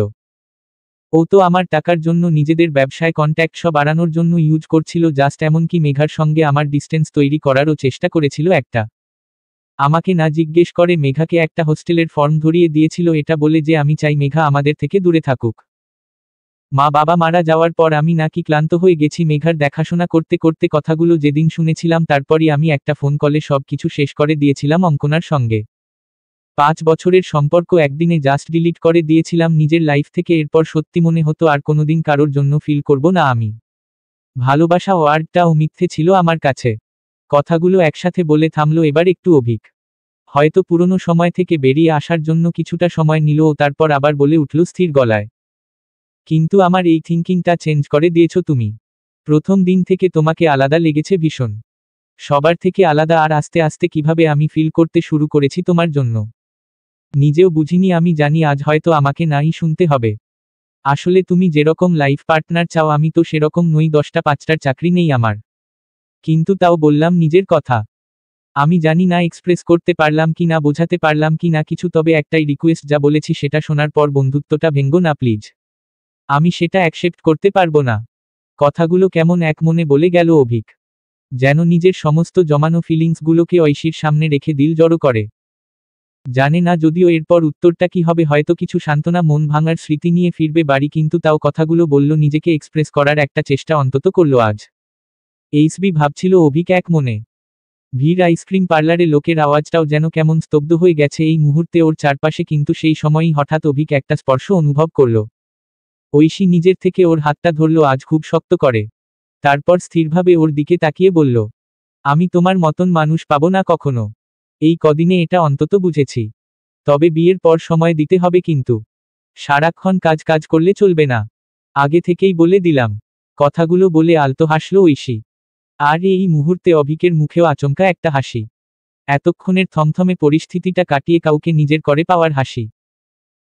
ও তো আমার টাকার জন্য, নিজেদের ব্যবসায় কন্ট্যাক্ট সব বাড়ানোর জন্য ইউজ করছিল জাস্ট। এমনকি মেঘার সঙ্গে আমার ডিস্টেন্স তৈরি করারও চেষ্টা করেছিল একটা। আমাকে না জিজ্ঞেস করে মেঘাকে একটা হোস্টেলের ফর্ম ধরিয়ে দিয়েছিল, এটা বলে যে আমি চাই মেঘা আমাদের থেকে দূরে থাকুক। মা বাবা মারা যাওয়ার পর আমি নাকি ক্লান্ত হয়ে গেছি মেঘার দেখাশোনা করতে করতে। কথাগুলো যেদিন শুনেছিলাম তারপরই আমি একটা ফোন কলে সব কিছু শেষ করে দিয়েছিলাম অঙ্কনার সঙ্গে। 5 বছরের সম্পর্ক একদিনে জাস্ট ডিলিট করে দিয়েছিলাম নিজের লাইফ থেকে। এরপর সত্যি মনে হতো আর কোনোদিন কারোর জন্য ফিল করব না আমি। ভালোবাসা ওয়ার্ডটাও মিথ্যে ছিল আমার কাছে। কথাগুলো একসাথে বলে থামলো এবার একটু অভিক। হয়তো পুরনো সময় থেকে বেরিয়ে আসার জন্য কিছুটা সময় নিল ও তারপর আবার বলে উঠল স্থির গলায়, কিন্তু আমার এই থিঙ্কিংটা চেঞ্জ করে দিয়েছো তুমি। প্রথম দিন থেকে তোমাকে আলাদা লেগেছে ভীষণ, সবার থেকে আলাদা। আর আস্তে আস্তে কিভাবে আমি ফিল করতে শুরু করেছি তোমার জন্য, নিজেও বুঝিনি। আমি জানি আজ হয়তো আমাকে নাই শুনতে হবে। আসলে তুমি যেরকম লাইফ পার্টনার চাও আমি তো সেরকম নই। 10টা 5টার চাকরি নেই আমার, কিন্তু তাও বললাম নিজের কথা। আমি জানি না এক্সপ্রেস করতে পারলাম কি না, বোঝাতে পারলাম কি না কিছু, তবে একটাই রিকোয়েস্ট, যা বলেছি সেটা শোনার পর বন্ধুত্বটা ভেঙ্গো না প্লিজ। আমি সেটা অ্যাকসেপ্ট করতে পারবো না। কথাগুলো কেমন এক মনে বলে গেল অভিক, যেন নিজের সমস্ত জমানো ফিলিংসগুলোকে ঐশীর সামনে রেখে দিল জড়ো করে। জানে না যদিও এরপর উত্তরটা কি হবে, হয়তো কিছু সান্ত্বনা, মন ভাঙার স্মৃতি নিয়ে ফিরবে বাড়ি, কিন্তু তাও কথাগুলো বলল, নিজেকে এক্সপ্রেস করার একটা চেষ্টা অন্তত করলো আজ। এইচবি ভাবছিল অভিক এক মনে। ভিড় আইসক্রিম পার্লারে লোকের আওয়াজটাও যেন কেমন স্তব্ধ হয়ে গেছে এই মুহূর্তে ওর চারপাশে, কিন্তু সেই সময়ই হঠাৎ অভিক একটা স্পর্শ অনুভব করল। ঐশী নিজের থেকে ওর হাতটা ধরল, আজ খুব শক্ত করে। তারপর স্থিরভাবে ওর দিকে তাকিয়ে বলল, আমি তোমার মতন মানুষ পাবো না কখনো। এই কদিনে এটা অন্তত বুঝেছি। তবে বিয়ের পর সময় দিতে হবে কিন্তু। সারাক্ষণ কাজ কাজ করলে চলবে না। আগে থেকেই বলে দিলাম। কথাগুলো বলে আলতো হাসল ঐশী। আর এই মুহূর্তে অভিকের মুখেও আচমকা একটা হাসি। এতক্ষণের থমথমে পরিস্থিতিটা কাটিয়ে কাউকে নিজের করে পাওয়ার হাসি।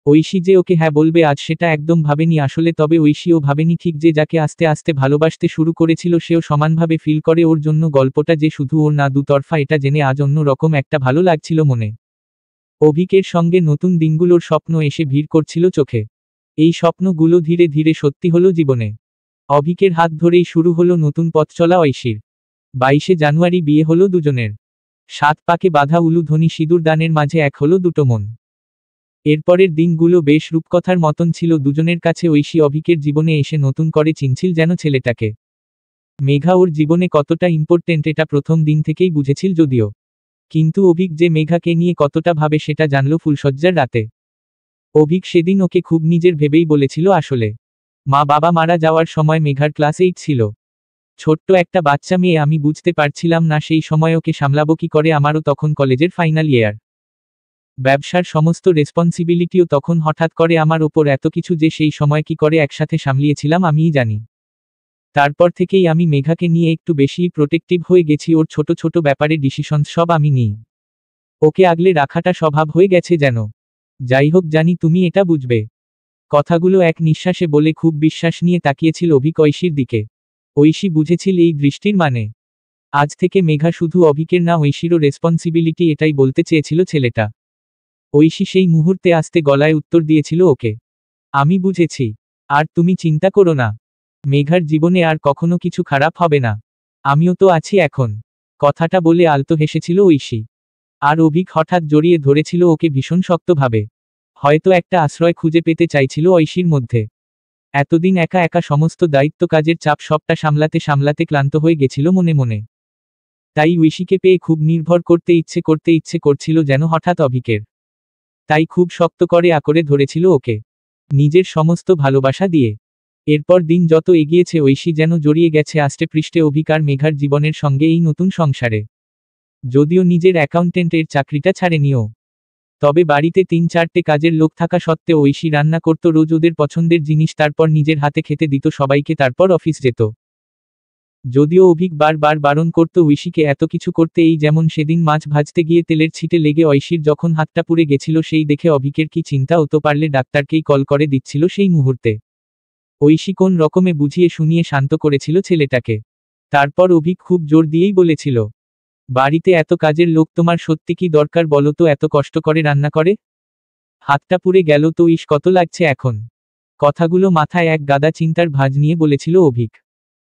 ঐশী যে ওকে হ্যাঁ বলবে আজ, সেটা একদম ভাবেনি আসলে। তবে ঐশীও ভাবেনি ঠিক যে যাকে আস্তে আস্তে ভালোবাসতে শুরু করেছিল সেও সমানভাবে ফিল করে ওর জন্য। গল্পটা যে শুধু ওর না, দুতরফা, এটা জেনে আজ অন্য রকম একটা ভালো লাগছিল মনে। অভিকের সঙ্গে নতুন দিনগুলোর স্বপ্ন এসে ভিড় করছিল চোখে। এই স্বপ্নগুলো ধীরে ধীরে সত্যি হলো জীবনে। অভিকের হাত ধরেই শুরু হলো নতুন পথ চলা ঐশীর। 22শে জানুয়ারি বিয়ে হলো দুজনের। 7 পাকে বাঁধা উলুধ্বনি সিঁদুর দানের মাঝে এক হলো দুটো মন। এরপরের দিনগুলো বেশ রূপকথার মতন ছিল দুজনের কাছে। ঐশী অভিকের জীবনে এসে নতুন করে চিনছিল যেন ছেলেটাকে। মেঘা ওর জীবনে কতটা ইম্পর্টেন্ট এটা প্রথম দিন থেকেই বুঝেছিল যদিও। কিন্তু অভিক যে মেঘাকে নিয়ে কতটা ভাবে সেটা জানল ফুলশয্যার রাতে। অভিক সেদিন ওকে খুব নিজের ভেবেই বলেছিল আসলে। মা বাবা মারা যাওয়ার সময় মেঘার ক্লাস 8 ছিল। ছোট্ট একটা বাচ্চা মেয়ে, আমি বুঝতে পারছিলাম না সেই সময় ওকে সামলাবো কি করে। আমারও তখন কলেজের ফাইনাল ইয়ার। ব্যবসার সমস্ত রেসপন্সিবিলিটিও তখন হঠাৎ করে আমার ওপর, এত কিছু যে সেই সময় কি করে একসাথে সামলিয়েছিলাম আমিই জানি। তারপর থেকেই আমি মেঘাকে নিয়ে একটু বেশিই প্রোটেক্টিভ হয়ে গেছি। ওর ছোট ছোট ব্যাপারে ডিসিশনস সব আমি নিই। ওকে আগলে রাখাটা স্বভাব হয়ে গেছে যেন। যাই হোক, জানি তুমি এটা বুঝবে। কথাগুলো এক নিঃশ্বাসে বলে খুব বিশ্বাস নিয়ে তাকিয়েছিল অভিক ঐশীর দিকে। ঐশী বুঝেছিল এই দৃষ্টির মানে। আজ থেকে মেঘা শুধু অভিকের না, ঐশীরও রেসপন্সিবিলিটি, এটাই বলতে চেয়েছিল ছেলেটা। ঐশী সেই মুহূর্তে আস্তে গলায় উত্তর দিয়েছিল ওকে। আমি বুঝেছি। আর তুমি চিন্তা করো না। মেঘার জীবনে আর কখনো কিছু খারাপ হবে না। আমিও তো আছি এখন। কথাটা বলে আলতো হেসেছিল ঐশী। আর অভিক হঠাৎ জড়িয়ে ধরেছিল ওকে ভীষণ শক্তভাবে। হয়তো একটা আশ্রয় খুঁজে পেতে চাইছিল ঐশীর মধ্যে। এতদিন একা একা সমস্ত দায়িত্ব, কাজের চাপ সবটা সামলাতে সামলাতে ক্লান্ত হয়ে গেছিল মনে মনে। তাই ঐশীকে পেয়ে খুব নির্ভর করতে ইচ্ছে করছিল যেন হঠাৎ অভিকের। তাই খুব শক্ত করে আঁকড়ে ধরেছিল ওকে, নিজের সমস্ত ভালোবাসা দিয়ে। এরপর দিন যত এগিয়েছে ঐশী যেন জড়িয়ে গেছে আষ্টে পৃষ্ঠে অভিক আর মেঘার জীবনের সঙ্গে এই নতুন সংসারে। যদিও নিজের অ্যাকাউন্টেন্টের চাকরিটা ছাড়েনিও। তবে বাড়িতে 3-4টে কাজের লোক থাকা সত্ত্বেও ঐশী রান্না করত রোজ ওদের পছন্দের জিনিস, তারপর নিজের হাতে খেতে দিত সবাইকে, তারপর অফিস যেত। যদিও অভিক বারবার বারণ করত ঐশীকে এত কিছু করতে। এই যেমন সেদিন মাছ ভাজতে গিয়ে তেলের ছিটে লেগে ঐশীর যখন হাতটা পুড়ে গেছিল, সেই দেখে অভিকের কি চিন্তা হতো, পারলে ডাক্তারকেই কল করে দিচ্ছিল সেই মুহূর্তে। ঐশী কোন রকমে বুঝিয়ে শুনিয়ে শান্ত করেছিল ছেলেটাকে। তারপর অভিক খুব জোর দিয়েই বলেছিল, বাড়িতে এত কাজের লোক, তোমার সত্যি কি দরকার বলো তো এত কষ্ট করে রান্না করে? হাতটা পুড়ে গেল তো ইস কত লাগছে এখন। কথাগুলো মাথায় এক গাদা চিন্তার ভাঁজ নিয়ে বলেছিল অভিক।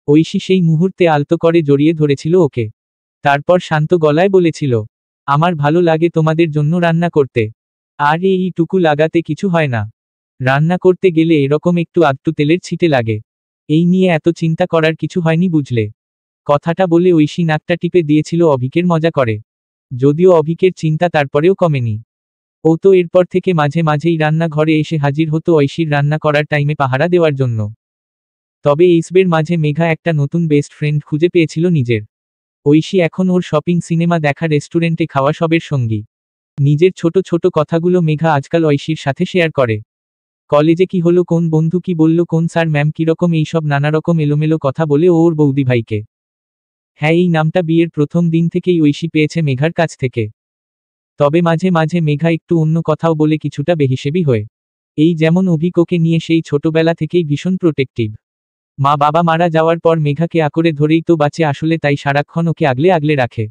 ঐশী সেই মুহূর্তে আলতো করে জড়িয়ে ধরেছিল ওকে। তারপর শান্ত গলায় বলেছিল, আমার ভালো লাগে তোমাদের জন্য রান্না করতে। আর এইটুকু লাগাতে কিছু হয় না। রান্না করতে গেলে এরকম একটু আধটু তেলের ছিটে লাগে। এই নিয়ে এত চিন্তা করার কিছু হয়নি বুঝলে। কথাটা বলে ঐশী নাকটা টিপে দিয়েছিল অভিকের মজা করে। যদিও অভিকের চিন্তা তারপরেও কমেনি। ও তো এরপর থেকে মাঝে মাঝেই রান্নাঘরে এসে হাজির হতো ঐশীর রান্না করার টাইমে পাহারা দেওয়ার জন্য। তবে এইসবের মাঝে মেঘা একটা নতুন বেস্ট ফ্রেন্ড খুঁজে পেয়েছিল নিজের। ঐশী এখন ওর শপিং, সিনেমা দেখা, রেস্টুরেন্টে খাওয়া সবের সঙ্গী। নিজের ছোট ছোট কথাগুলো মেঘা আজকাল ঐশীর সাথে শেয়ার করে। কলেজে কি হলো, কোন বন্ধু কি বলল, কোন স্যার ম্যাম কিরকম, এইসব নানারকম এলোমেলো কথা বলে ওর বৌদি ভাইকে। হ্যাঁ, এই নামটা বিয়ের প্রথম দিন থেকেই ঐশী পেয়েছে মেঘার কাছ থেকে। তবে মাঝে মাঝে মেঘা একটু অন্য কথাও বলে, কিছুটা বেহিসেবি হয়ে। এই যেমন অভিক ওকে নিয়ে সেই ছোটবেলা থেকেই ভীষণ প্রোটেক্টিভ। মা বাবা মারা যাওয়ার পর মেঘাকে আঁকড়ে ধরেই তো বাঁচে আসলে, তাই সারাক্ষণ ওকে আগলে আগলে রাখে।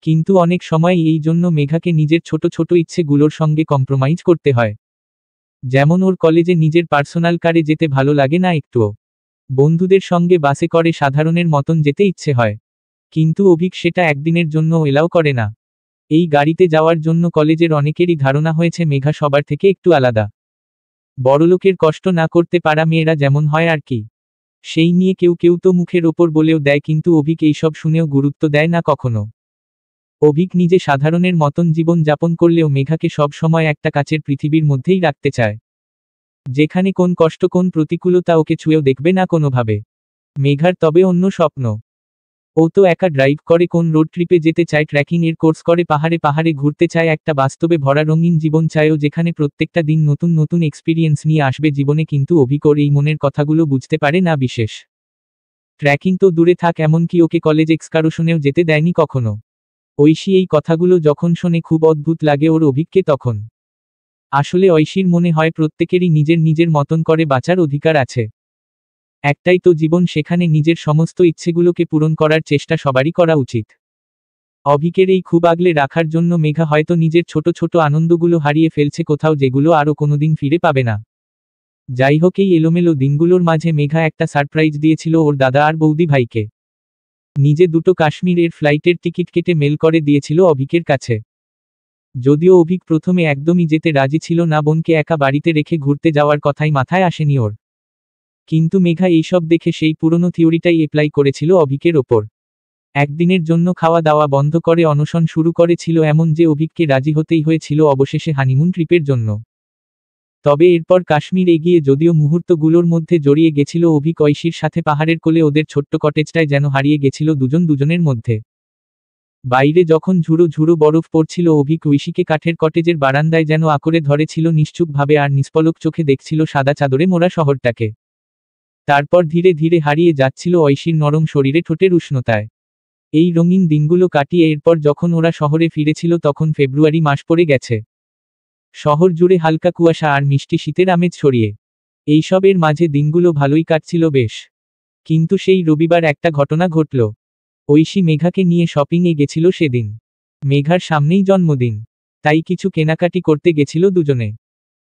কিন্তু অনেক সময় এই জন্য মেঘাকে নিজের ছোট ছোট ইচ্ছেগুলোর সঙ্গে কম্প্রোমাইজ করতে হয়। যেমন ওর কলেজে নিজের পার্সোনাল কারে যেতে ভালো লাগে না একটুও। বন্ধুদের সঙ্গে বাসে করে সাধারণের মতন যেতে ইচ্ছে হয়। কিন্তু অভিক সেটা একদিনের জন্য এলাও করে না। এই গাড়িতে যাওয়ার জন্য কলেজের অনেকেরই ধারণা হয়েছে মেঘা সবার থেকে একটু আলাদা। বড়লোকের কষ্ট না করতে পারা মেয়েরা যেমন হয় আর কি, সেই নিয়ে কেউ কেউ তো মুখের ওপর বলেও দেয়, কিন্তু অভিক এইসব শুনেও গুরুত্ব দেয় না কখনো। অভিক নিজে সাধারণের মতন জীবন যাপন করলেও মেঘাকে সব সময় একটা কাচের পৃথিবীর মধ্যেই রাখতে চায়, যেখানে কোন কষ্ট কোন প্রতিকূলতা ওকে ছুঁয়েও দেখবে না কোনোভাবে। মেঘার তবে অন্য স্বপ্ন। ও তো একা ড্রাইভ করে, কোন রোড ট্রিপে যেতে চায়, ট্রেকিং এর কোর্স করে, পাহাড়ে পাহাড়ে ঘুরতে চায়, একটা বাস্তবে ভরা রঙিন জীবন চায়ও, যেখানে প্রত্যেকটা দিন নতুন নতুন এক্সপিরিয়েন্স নিয়ে আসবে জীবনে। কিন্তু অভিক ওর এই মনের কথাগুলো বুঝতে পারে না বিশেষ। ট্রেকিং তো দূরে থাক, এমনকি ওকে কলেজ এক্সকারশনেও যেতে দেয়নি কখনো। ঐশী এই কথাগুলো যখন শোনে খুব অদ্ভুত লাগে ওর অভিককে তখন। আসলে ঐশীর মনে হয় প্রত্যেকেরই নিজের নিজের মতন করে বাঁচার অধিকার আছে। একটাই তো জীবন, সেখানে নিজের সমস্ত ইচ্ছেগুলোকে পূরণ করার চেষ্টা সবারই করা উচিত। অভিকের এই খুব আগলে রাখার জন্য মেঘা হয়তো নিজের ছোট ছোট আনন্দগুলো হারিয়ে ফেলছে কোথাও, যেগুলো আরও কোনোদিন ফিরে পাবে না। যাই হোক, এই এলোমেলো দিনগুলোর মাঝে মেঘা একটা সারপ্রাইজ দিয়েছিল ওর দাদা আর বৌদি ভাইকে। নিজে দুটো কাশ্মীরের ফ্লাইটের টিকিট কেটে মেল করে দিয়েছিল অভিকের কাছে। যদিও অভিক প্রথমে একদমই যেতে রাজি ছিল না, বোনকে একা বাড়িতে রেখে ঘুরতে যাওয়ার কথাই মাথায় আসেনি ওর। কিন্তু মেঘা এইসব দেখে সেই পুরনো থিওরিটাই অ্যাপ্লাই করেছিল অভিকের ওপর। একদিনের জন্য খাওয়া দাওয়া বন্ধ করে অনশন শুরু করেছিল, এমন যে অভিককে রাজি হতেই হয়েছিল অবশেষে হানিমুন ট্রিপের জন্য। তবে এরপর কাশ্মীর এগিয়ে যদিও মুহূর্তগুলোর মধ্যে জড়িয়ে গেছিল অভিক ঐশীর সাথে পাহাড়ের কোলে, ওদের ছোট্ট কটেজটায় যেন হারিয়ে গেছিল দুজন দুজনের মধ্যে। বাইরে যখন ঝুড়ো ঝুড়ো বরফ পড়ছিল, অভিক ঐশীকে কাঠের কটেজের বারান্দায় যেন আঁকড়ে ধরেছিল নিশ্চুপভাবে, আর নিষ্পলক চোখে দেখছিল সাদা চাদরে মোড়া শহরটাকে। তারপর ধীরে ধীরে হারিয়ে যাচ্ছিল ঐশীর নরম শরীরে ঠোঁটের উষ্ণতায়। এই রঙিন দিনগুলো কাটিয়ে এরপর যখন ওরা শহরে ফিরেছিল তখন ফেব্রুয়ারি মাস পড়ে গেছে। শহর জুড়ে হালকা কুয়াশা আর মিষ্টি শীতের আমেজ ছড়িয়ে। এইসবের মাঝে দিনগুলো ভালোই কাটছিল বেশ। কিন্তু সেই রবিবার একটা ঘটনা ঘটল। ঐশী মেঘাকে নিয়ে শপিংয়ে গেছিল সেদিন। মেঘার সামনেই জন্মদিন, তাই কিছু কেনাকাটি করতে গেছিল দুজনে।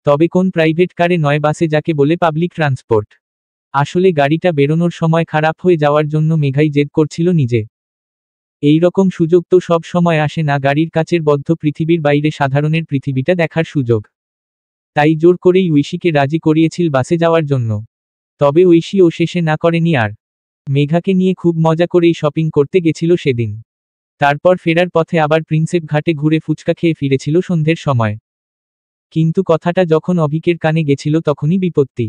তবে কোন প্রাইভেট কারে নয়, বাসে, যাকে বলে পাবলিক ট্রান্সপোর্ট। আসলে গাড়িটা বেরোনোর সময় খারাপ হয়ে যাওয়ার জন্য মেঘাই জেদ করছিল নিজে। এই রকম সুযোগ তো সব সময় আসে না, গাড়ির কাচের বদ্ধ পৃথিবীর বাইরে সাধারণের পৃথিবীটা দেখার সুযোগ। তাই জোর করেই ঐশীকে রাজি করিয়েছিল বাসে যাওয়ার জন্য। তবে ঐশী ও শেষে না করেনি আর। মেঘাকে নিয়ে খুব মজা করেই শপিং করতে গেছিল সেদিন। তারপর ফেরার পথে আবার প্রিন্সেপ ঘাটে ঘুরে ফুচকা খেয়ে ফিরেছিল সন্ধ্যের সময়। কিন্তু কথাটা যখন অভিকের কানে গেছিল তখনই বিপত্তি।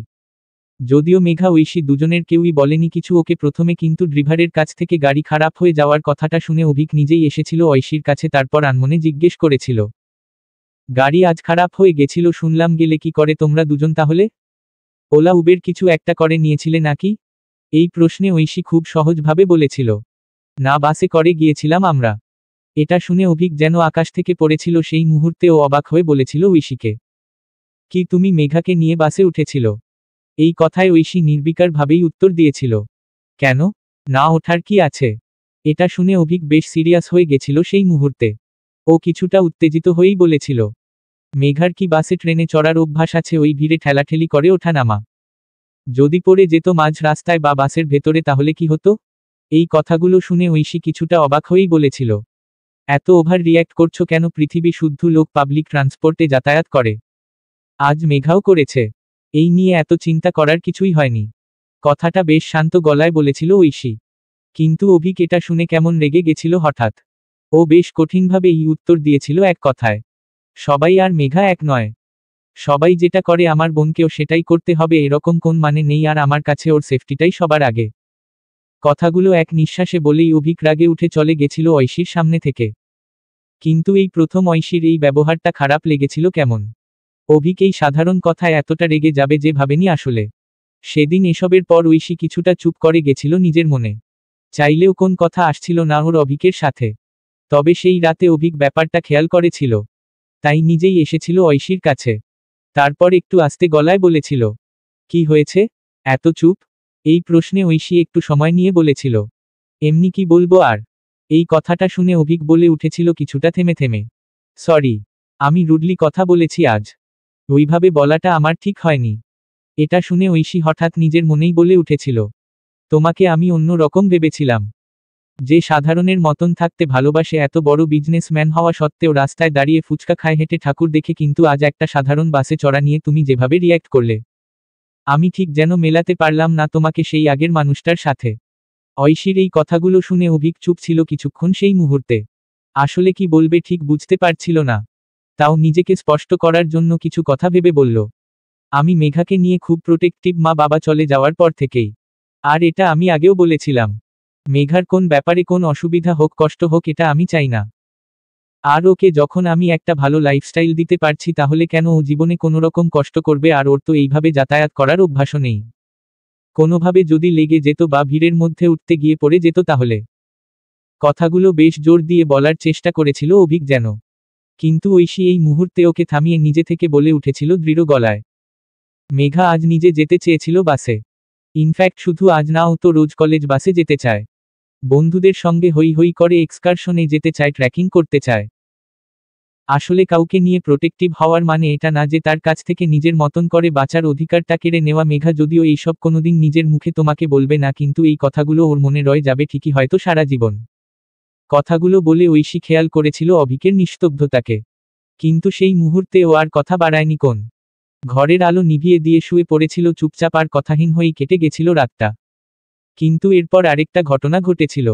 যদিও মেঘা ঐশী দুজনের কেউই বলেনি কিছু ওকে প্রথমে, কিন্তু ড্রাইভারের কাছ থেকে গাড়ি খারাপ হয়ে যাওয়ার কথাটা শুনে অভিক নিজেই এসেছিল ঐশীর কাছে, তারপর আনমনে জিজ্ঞেস করেছিল, গাড়ি আজ খারাপ হয়ে গেছিল শুনলাম, গেলে কি করে তোমরা দুজন তাহলে? ওলা উবের কিছু একটা করে নিয়েছিলে নাকি? এই প্রশ্নে ঐশী খুব সহজভাবে বলেছিল, না, বাসে করে গিয়েছিলাম আমরা। এটা শুনে অভিক যেন আকাশ থেকে পড়েছিল, সেই মুহূর্তে ও অবাক হয়ে বলেছিল ঐশীকে, কি তুমি মেঘাকে নিয়ে বাসে উঠেছিল? এই কথায় ঐশী নির্বিকারভাবেই উত্তর দিয়েছিল, কেন, না ওঠার কি আছে? এটা শুনে অভিক বেশ সিরিয়াস হয়ে গেছিল সেই মুহূর্তে। ও কিছুটা উত্তেজিত হয়েই বলেছিল, মেঘার কি বাসে ট্রেনে চড়ার অভ্যাস আছে, ওই ভিড়ে ঠেলাঠেলি করে ওঠা নামা? যদি পড়ে যেত মাঝ রাস্তায় বা বাসের ভেতরে তাহলে কি হতো? এই কথাগুলো শুনে ঐশী কিছুটা অবাক হয়েই বলেছিল, এত ওভার রিয়্যাক্ট করছো কেন, পৃথিবী শুদ্ধ লোক পাবলিক ট্রান্সপোর্টে যাতায়াত করে। আজ মেঘাও করেছে, এই নিয়ে এত চিন্তা করার কিছুই হয়নি। কথাটা বেশ শান্ত গলায় বলেছিল ঐশী। কিন্তু অভিক এটা শুনে কেমন রেগে গেছিল হঠাৎ। ও বেশ কঠিনভাবে এই উত্তর দিয়েছিল এক কথায়, সবাই আর মেঘা এক নয়। সবাই যেটা করে আমার বোনকেও সেটাই করতে হবে, এরকম কোন মানে নেই, আর আমার কাছে ওর সেফটিটাই সবার আগে। কথাগুলো এক নিঃশ্বাসে বলেই অভিক রাগে উঠে চলে গেছিল ঐশীর সামনে থেকে। কিন্তু এই প্রথম ঐশীর এই ব্যবহারটা খারাপ লেগেছিল কেমন। অভিক এই সাধারণ কথায় এতটা রেগে যাবে যে ভাবেনি আসলে। সেদিন এসবের পর ঐশী কিছুটা চুপ করে গেছিল নিজের মনে। চাইলেও কোন কথা আসছিল না ওর অভিকের সাথে। তবে সেই রাতে অভিক ব্যাপারটা খেয়াল করেছিল, তাই নিজেই এসেছিল ঐশীর কাছে। তারপর একটু আস্তে গলায় বলেছিল, কি হয়েছে, এত চুপ? এই প্রশ্নে ঐশী একটু সময় নিয়ে বলেছিল, এমনি কি বলবো আর। এই কথাটা শুনে অভিক বলে উঠেছিল কিছুটা থেমে থেমে, সরি, আমি রুডলি কথা বলেছি আজ। ওইভাবে বলাটা আমার ঠিক হয়নি। এটা শুনে ঐশী হঠাৎ নিজের মনেই বলে উঠেছিল, তোমাকে আমি অন্য রকম ভেবেছিলাম। যে সাধারণের মতন থাকতে ভালোবাসে, এত বড় বিজনেসম্যান হওয়া সত্ত্বেও রাস্তায় দাঁড়িয়ে ফুচকা খায় হেঁটে ঠাকুর দেখে, কিন্তু আজ একটা সাধারণ বাসে চড়া নিয়ে তুমি যেভাবে রিয়্যাক্ট করলে, আমি ঠিক যেন মেলাতে পারলাম না তোমাকে সেই আগের মানুষটার সাথে। ঐশীর এই কথাগুলো শুনে অভিক চুপ ছিল কিছুক্ষণ সেই মুহূর্তে। আসলে কি বলবে ঠিক বুঝতে পারছিল না। তাও নিজেকে স্পষ্ট করার জন্য কিছু কথা ভেবে বলল, আমি মেঘাকে নিয়ে খুব প্রোটেক্টিভ, মা বাবা চলে যাওয়ার পর থেকেই। আর এটা আমি আগেও বলেছিলাম। মেঘার কোন ব্যাপারে কোন অসুবিধা হোক, কষ্ট হোক, এটা আমি চাই না। আর ওকে যখন আমি একটা ভালো লাইফস্টাইল দিতে পারছি, তাহলে কেন ও জীবনে কোনোরকম কষ্ট করবে? আর ওর তো এইভাবে যাতায়াত করার অভ্যাসও নেই। কোনোভাবে যদি লেগে যেত বা ভিড়ের মধ্যে উঠতে গিয়ে পড়ে যেত তাহলে। কথাগুলো বেশ জোর দিয়ে বলার চেষ্টা করেছিল অভিক যেন। কিন্তু ঐশী এই মুহূর্তে ওকে থামিয়ে নিজে থেকে বলে উঠেছিল দৃঢ় গলায়, মেঘা আজ নিজে যেতে চেয়েছিল বাসে। ইনফ্যাক্ট শুধু আজ না, ও তো রোজ কলেজ বাসে যেতে চায়। বন্ধুদের সঙ্গে হই হই করে এক্সকারশনে যেতে চায়, ট্রেকিং করতে চায়। আসলে কাউকে নিয়ে প্রোটেক্টিভ হওয়ার মানে এটা না যে তার কাছ থেকে নিজের মতন করে বাঁচার অধিকারটা কেড়ে নেওয়া। মেঘা যদিও এইসব কোনোদিন নিজের মুখে তোমাকে বলবে না, কিন্তু এই কথাগুলো ওর মনে রয়ে যাবে ঠিকই, হয়তো সারা জীবন। কথাগুলো বলে ঐশী খেয়াল করেছিল অভিকের নিস্তব্ধতাকে। কিন্তু সেই মুহূর্তে ও আর কথা বাড়ায়নি। কোন ঘরের আলো নিভিয়ে দিয়ে শুয়ে পড়েছিল চুপচাপ, আর কথাহীন হয়েই কেটে গেছিল রাতটা। কিন্তু এরপর আরেকটা ঘটনা ঘটেছিল।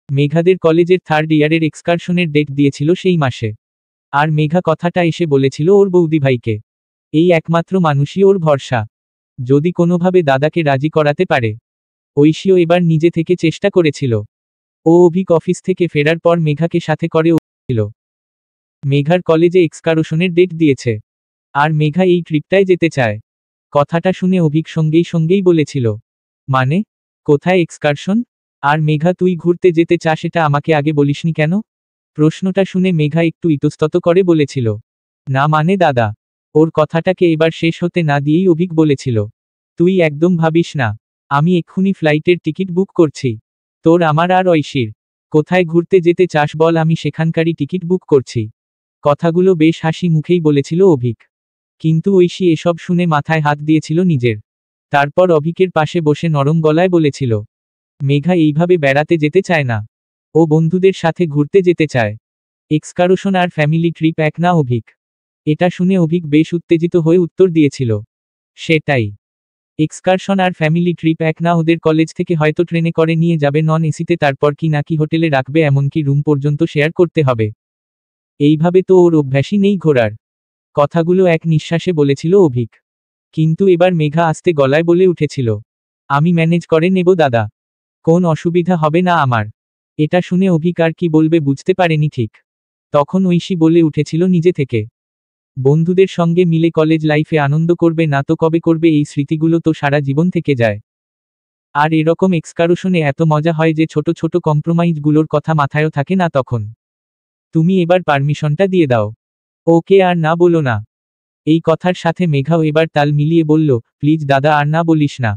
মেঘাদের কলেজের থার্ড ইয়ারের এক্সকারশনের ডেট দিয়েছিল সেই মাসে। আর মেঘা কথাটা এসে বলেছিল ওর বৌদি ভাইকে। এই একমাত্র মানুষই ওর ভরসা। যদি কোনোভাবে দাদাকে রাজি করাতে পারে। ঐশীও এবার নিজে থেকে চেষ্টা করেছিল। ও অভিক অফিস থেকে ফেরার পর মেঘাকে সাথে করে ছিল। মেঘার কলেজে এক্সকারশনের ডেট দিয়েছে। আর মেঘা এই ট্রিপটায় যেতে চায়। কথাটা শুনে অভিক সঙ্গেই বলেছিল, মানে কোথায় এক্সকারশন? আর মেঘা তুই ঘুরতে যেতে চাস, এটা আমাকে আগে বলিসনি কেন? প্রশ্নটা শুনে মেঘা একটু ইতস্তত করে বলেছিল, না মানে দাদা। ওর কথাটাকে এবার শেষ হতে না দিয়েই অভিক বলেছিল, তুই একদম ভাবিস না। আমি এক্ষুনি ফ্লাইটের টিকিট বুক করছি। তোর, আমার আর ঐশীর। কোথায় ঘুরতে যেতে চাস বল, আমি সেখানকারই টিকিট বুক করছি। কথাগুলো বেশ হাসি মুখেই বলেছিল অভিক। কিন্তু ঐশী এসব শুনে মাথায় হাত দিয়েছিল নিজের। তারপর অভিকের পাশে বসে নরম গলায় বলেছিল, মেঘা এইভাবে বেড়াতে যেতে চায় না। ও বন্ধুদের সাথে ঘুরতে যেতে চায়। এক্সকারশন আর ফ্যামিলি ট্রিপ এক না অভিক। এটা শুনে অভিক বেশ উত্তেজিত হয়ে উত্তর দিয়েছিল, সেটাই। এক্সকারশন আর ফ্যামিলি ট্রিপ এক না, ওদের কলেজ থেকে হয়তো ট্রেনে করে নিয়ে যাবে নন এসিতে, তারপর কি নাকি হোটেলে রাখবে, এমনকি রুম পর্যন্ত শেয়ার করতে হবে। এইভাবে তো ওর অভ্যাসই নেই ঘোরার। কথাগুলো এক নিঃশ্বাসে বলেছিল অভিক। কিন্তু এবার মেঘা আস্তে গলায় বলে উঠেছিল, আমি ম্যানেজ করে নেব দাদা। কোন অসুবিধা হবে না আমার। এটা শুনে অভিক আর কি বলবে বুঝতে পারেনি ঠিক। তখন ঐশী বলে উঠেছিল নিজে থেকে, বন্ধুদের সঙ্গে মিলে কলেজ লাইফে আনন্দ করবে না তো কবে করবে? এই স্মৃতিগুলো তো সারা জীবন থেকে যায়। আর এরকম এক্সকারশনে এত মজা হয় যে ছোট ছোট কম্প্রোমাইজগুলোর কথা মাথায়ও থাকে না তখন। তুমি এবার পারমিশনটা দিয়ে দাও। ওকে আর না বলো না। এই কথার সাথে মেঘাও এবার তাল মিলিয়ে বলল, প্লিজ দাদা, আর না বলিস না।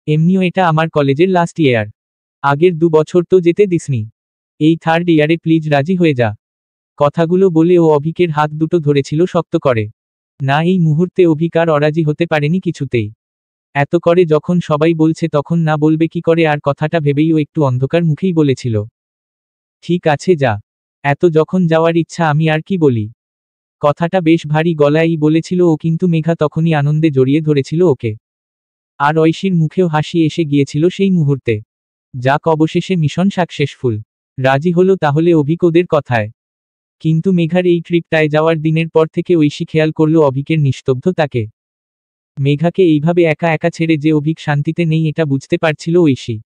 এমনিও এটা আমার কলেজের লাস্ট ইয়ার। আগের 2 বছর তো যেতে দিসনি। এই থার্ড ইয়ারে প্লিজ রাজি হয়ে যা। কথাগুলো বলে ও অভিকের হাত দুটো ধরেছিল শক্ত করে। না, এই মুহূর্তে অভিক আর অরাজি হতে পারেনি কিছুতেই। এত করে যখন সবাই বলছে তখন না বলবে কি করে? আর কথাটা ভেবেই ও একটু অন্ধকার মুখেই বলেছিল, ঠিক আছে যা। এত যখন যাওয়ার ইচ্ছা, আমি আর কি বলি। কথাটা বেশ ভারী গলায়ই বলেছিল ও, কিন্তু মেঘা তখনই আনন্দে জড়িয়ে ধরেছিল ওকে। আর ঐশীর মুখেও হাসি এসে গিয়েছিল সেই মুহূর্তে। যাক, অবশেষে মিশন সাকসেসফুল। রাজি হলো তাহলে অভিক ওদের কথায়। কিন্তু মেঘার এই ট্রিপটায় যাওয়ার দিনের পর থেকে ঐশী খেয়াল করল অভিকের নিস্তব্ধতাকে। মেঘাকে এইভাবে একা একা ছেড়ে যে অভিক শান্তিতে নেই, এটা বুঝতে পারছিল ঐশী।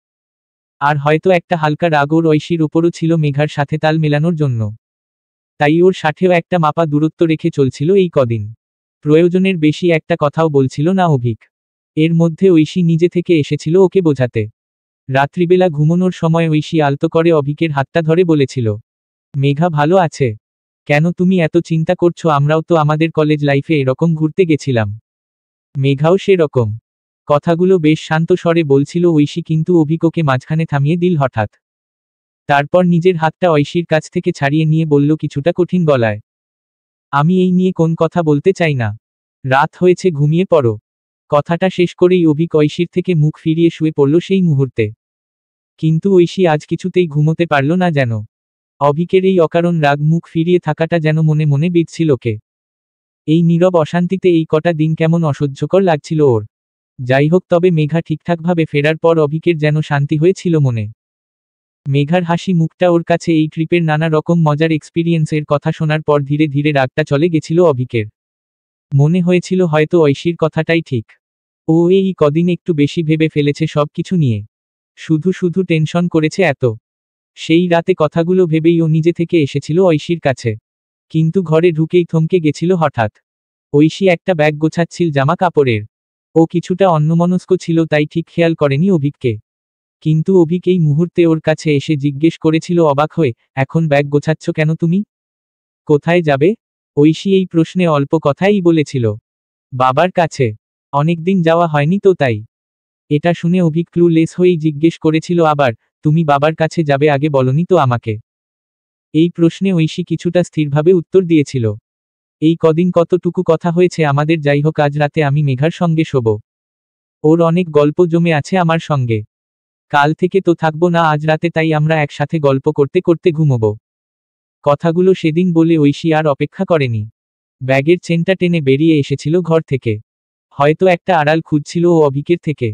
আর হয়তো একটা হালকা রাগ ওর ঐশীর ওপরও ছিল মেঘার সাথে তাল মেলানোর জন্য। তাই ওর সাথেও একটা মাপা দূরত্ব রেখে চলছিল এই কদিন। প্রয়োজনের বেশি একটা কথাও বলছিল না অভিক। এর মধ্যে ঐশী নিজে থেকে এসেছিল ওকে বোঝাতে। রাত্রিবেলা ঘুমানোর সময় ঐশী আলতো করে অভিকের হাতটা ধরে বলেছিল, মেঘা ভালো আছে? কেন তুমি এত চিন্তা করছো? আমরাও তো আমাদের কলেজ লাইফে এরকম ঘুরতে গেছিলাম। মেঘাও সেরকম। কথাগুলো বেশ শান্ত স্বরে বলছিল ঐশী, কিন্তু অভিক ওকে মাঝখানে থামিয়ে দিল হঠাৎ। তারপর নিজের হাতটা ঐশীর কাছ থেকে ছাড়িয়ে নিয়ে বলল কিছুটা কঠিন গলায়, আমি এই নিয়ে কোন কথা বলতে চাই না। রাত হয়েছে, ঘুমিয়ে পড়ো। কথাটা শেষ করেই অভিক ঐশীর থেকে মুখ ফিরিয়ে শুয়ে পড়ল সেই মুহূর্তে। কিন্তু ঐশী আজ কিছুতেই ঘুমোতে পারল না যেন। অভিকের এই অকারণ রাগ মুখ ফিরিয়ে থাকাটা যেন মনে মনে বিঁধছিল ওকে। এই নীরব অশান্তিতে এই কটা দিন কেমন অসহ্যকর লাগছিল ওর। যাই হোক, তবে মেঘা ঠিকঠাকভাবে ফেরার পর অভিকের যেন শান্তি হয়েছিল মনে। মেঘার হাসি মুখটা ওর কাছে এই ট্রিপের নানা রকম মজার এক্সপিরিয়েন্সের কথা শোনার পর ধীরে ধীরে রাগটা চলে গেছিল অভিকের। মনে হয়েছিল হয়তো ঐশীর কথাটাই ঠিক। ও এই কদিন একটু বেশি ভেবে ফেলেছে সব কিছু নিয়ে। শুধু শুধু টেনশন করেছে এত। সেই রাতে কথাগুলো ভেবেই ও নিজে থেকে এসেছিল ঐশীর কাছে। কিন্তু ঘরে ঢুকেই থমকে গেছিল হঠাৎ। ঐশী একটা ব্যাগ গোছাচ্ছিল জামা কাপড়ের। ও কিছুটা অন্যমনস্ক ছিল, তাই ঠিক খেয়াল করেনি অভিককে। কিন্তু অভিক এই মুহূর্তে ওর কাছে এসে জিজ্ঞেস করেছিল অবাক হয়ে, এখন ব্যাগ গোছাচ্ছ কেন তুমি? কোথায় যাবে? ঐশী এই প্রশ্নে অল্প কথাই বলেছিল, বাবার কাছে। অনেকদিন যাওয়া হয়নি তো তাই। এটা শুনে অভিক ক্লুলেস হয়েই জিজ্ঞেস করেছিল আবার, তুমি বাবার কাছে যাবে, আগে বলনি তো আমাকে? এই প্রশ্নে ঐশী কিছুটা স্থিরভাবে উত্তর দিয়েছিল, এই কদিন কতটুকু কথা হয়েছে আমাদের, যাই হোক আজ রাতে আমি মেঘার সঙ্গে শোব। ওর অনেক গল্প জমে আছে আমার সঙ্গে। কাল থেকে তো থাকবো না আজ রাতে, তাই আমরা একসাথে গল্প করতে করতে ঘুমোব। কথাগুলো সেদিন বলে ঐশী আর অপেক্ষা করেনি। ব্যাগের চেনটা টেনে বেরিয়ে এসেছিল ঘর থেকে। হয়তো একটা আড়াল খুঁজছিল ও অভিকের থেকে।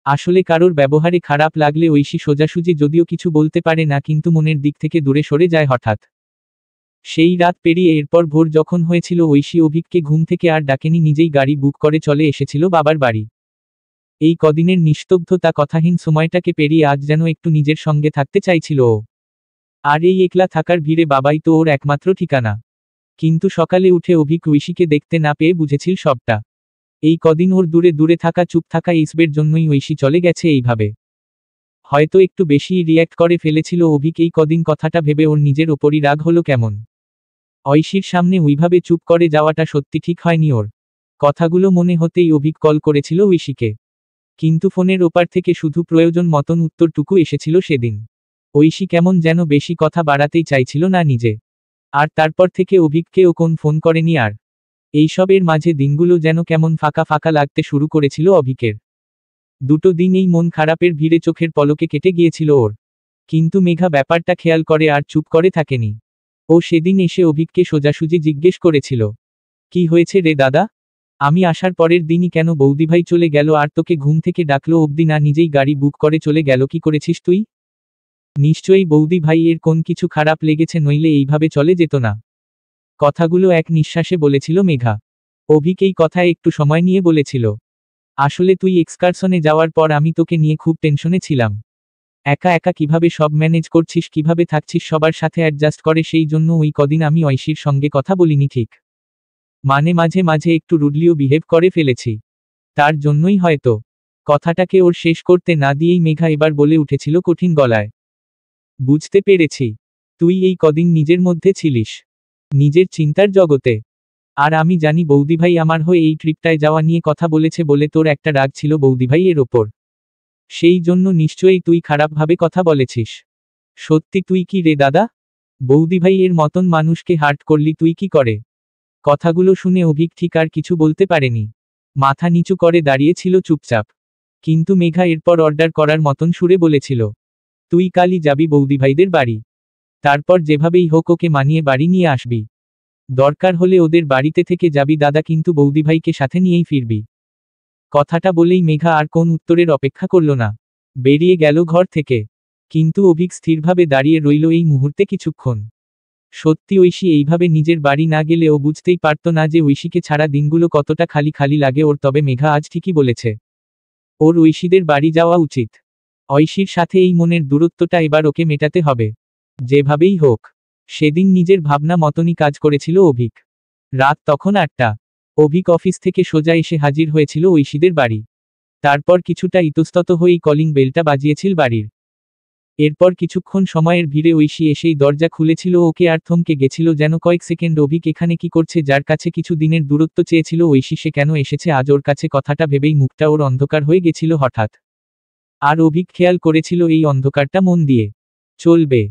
আসলে কারোর ব্যবহারে খারাপ লাগলে ঐশী সোজাসুজি যদিও কিছু বলতে পারে না, কিন্তু মনের দিক থেকে দূরে সরে যায় হঠাৎ। সেই রাত পেরিয়ে এরপর ভোর যখন হয়েছিল ঐশী অভিককে ঘুম থেকে আর ডাকেনি, নিজেই গাড়ি বুক করে চলে এসেছিল বাবার বাড়ি। এই কদিনের নিস্তব্ধতা কথাহীন সময়টাকে পেরিয়ে আজ যেন একটু নিজের সঙ্গে থাকতে চাইছিল ও। আর এই একলা থাকার ভিড়ে বাবাই তো ওর একমাত্র ঠিকানা। কিন্তু সকালে উঠে অভিক ঐশীকে দেখতে না পেয়ে বুঝেছিল সবটা। এই কদিন ওর দূরে দূরে থাকা, চুপ থাকা ইসবের জন্যই ঐশী চলে গেছে এইভাবে। হয়তো একটু বেশিই রিয়্যাক্ট করে ফেলেছিল অভিক এই কদিন, কথাটা ভেবে ওর নিজের ওপরই রাগ হলো কেমন। ঐশীর সামনে ওইভাবে চুপ করে যাওয়াটা সত্যি ঠিক হয়নি ওর। কথাগুলো মনে হতেই অভিক কল করেছিল ঐশীকে। কিন্তু ফোনের ওপার থেকে শুধু প্রয়োজন মতন উত্তরটুকু এসেছিল সেদিন। ঐশী কেমন যেন বেশি কথা বাড়াতেই চাইছিল না নিজে। আর তারপর থেকে অভিককেও কোন ফোন করেনি আর। এইসবের মাঝে দিনগুলো যেন কেমন ফাঁকা ফাঁকা লাগতে শুরু করেছিল অভিকের। দুটো দিন এই মন খারাপের ভিড়ে চোখের পলকে কেটে গিয়েছিল ওর। কিন্তু মেঘা ব্যাপারটা খেয়াল করে আর চুপ করে থাকেনি। ও সেদিন এসে অভিককে সোজাসুজি জিজ্ঞেস করেছিল, কি হয়েছে রে দাদা? আমি আসার পরের দিনই কেন বৌদিভাই চলে গেল আর তোকে ঘুম থেকে ডাকলো অবধি না, নিজেই গাড়ি বুক করে চলে গেল, কি করেছিস তুই? নিশ্চয়ই বৌদি ভাই এর কোন কিছু খারাপ লেগেছে, নইলে এইভাবে চলে যেত না। কথাগুলো এক নিঃশ্বাসে বলেছিল মেঘা। অভিক এই কথায় একটু সময় নিয়ে বলেছিল, আসলে তুই এক্সকারশনে যাওয়ার পর আমি তোকে নিয়ে খুব টেনশনে ছিলাম। একা একা কিভাবে সব ম্যানেজ করছিস, কিভাবে থাকছিস সবার সাথে অ্যাডজাস্ট করে, সেই জন্য ওই কদিন আমি ঐশীর সঙ্গে কথা বলিনি ঠিক। মানে মাঝে মাঝে একটু রুডলিও বিহেভ করে ফেলেছি। তার জন্যই হয়তো। কথাটাকে ওর শেষ করতে না দিয়েই মেঘা এবার বলে উঠেছিল কঠিন গলায়, বুঝতে পেরেছি। তুই এই কদিন নিজের মধ্যে ছিলিস, নিজের চিন্তার জগতে। আর আমি জানি বৌদিভাই আমার হয়ে এই ট্রিপটায় যাওয়া নিয়ে কথা বলেছে বলে তোর একটা রাগ ছিল বৌদিভাই এর ওপর। সেই জন্য নিশ্চয়ই তুই খারাপভাবে কথা বলেছিস। সত্যি তুই কি রে দাদা? বৌদিভাই এর মতন মানুষকে হার্ট করলি তুই কি করে? কথাগুলো শুনে অভিক ঠিক আর কিছু বলতে পারেনি। মাথা নিচু করে দাঁড়িয়েছিল চুপচাপ। কিন্তু মেঘা এরপর অর্ডার করার মতন সুরে বলেছিল, তুই কালই যাবি বৌদিভাইদের বাড়ি। তারপর যেভাবেই হোক ওকে মানিয়ে বাড়ি নিয়ে আসবি। দরকার হলে ওদের বাড়িতে থেকে যাবি দাদা, কিন্তু বৌদিভাইকে সাথে নিয়েই ফিরবি। কথাটা বলেই মেঘা আর কোন উত্তরের অপেক্ষা করল না। বেরিয়ে গেল ঘর থেকে। কিন্তু অভিক স্থিরভাবে দাঁড়িয়ে রইল এই মুহূর্তে কিছুক্ষণ। সত্যি ঐশী এইভাবে নিজের বাড়ি না গেলে ও বুঝতেই পারত না যে ঐশীকে ছাড়া দিনগুলো কতটা খালি খালি লাগে ওর। তবে মেঘা আজ ঠিকই বলেছে, ওর ঐশীদের বাড়ি যাওয়া উচিত। ঐশীর সাথে এই মনের দূরত্বটা এবার ওকে মেটাতে হবে, যেভাবেই হোক। সেদিন নিজের ভাবনা মতনই কাজ করেছিল অভিক। রাত তখন 8টা। অভিক অফিস থেকে সোজা এসে হাজির হয়েছিল ঐশীদের বাড়ি। তারপর কিছুটা ইতস্তত হয়েই কলিং বেলটা বাজিয়েছিল বাড়ির। এরপর কিছুক্ষণ সময়ের ভিড়ে ঐশী এসেই দরজা খুলেছিল ওকে, আর থমকে গেছিল যেন কয়েক সেকেন্ড। অভিক এখানে কি করছে? যার কাছে কিছু দিনের দূরত্ব চেয়েছিল ঐশী, সে কেন এসেছে আজ ওর কাছে? কথাটা ভেবেই মুখটা ওর অন্ধকার হয়ে গেছিল হঠাৎ। আর অভিক খেয়াল করেছিল এই অন্ধকারটা মন দিয়ে চলবে।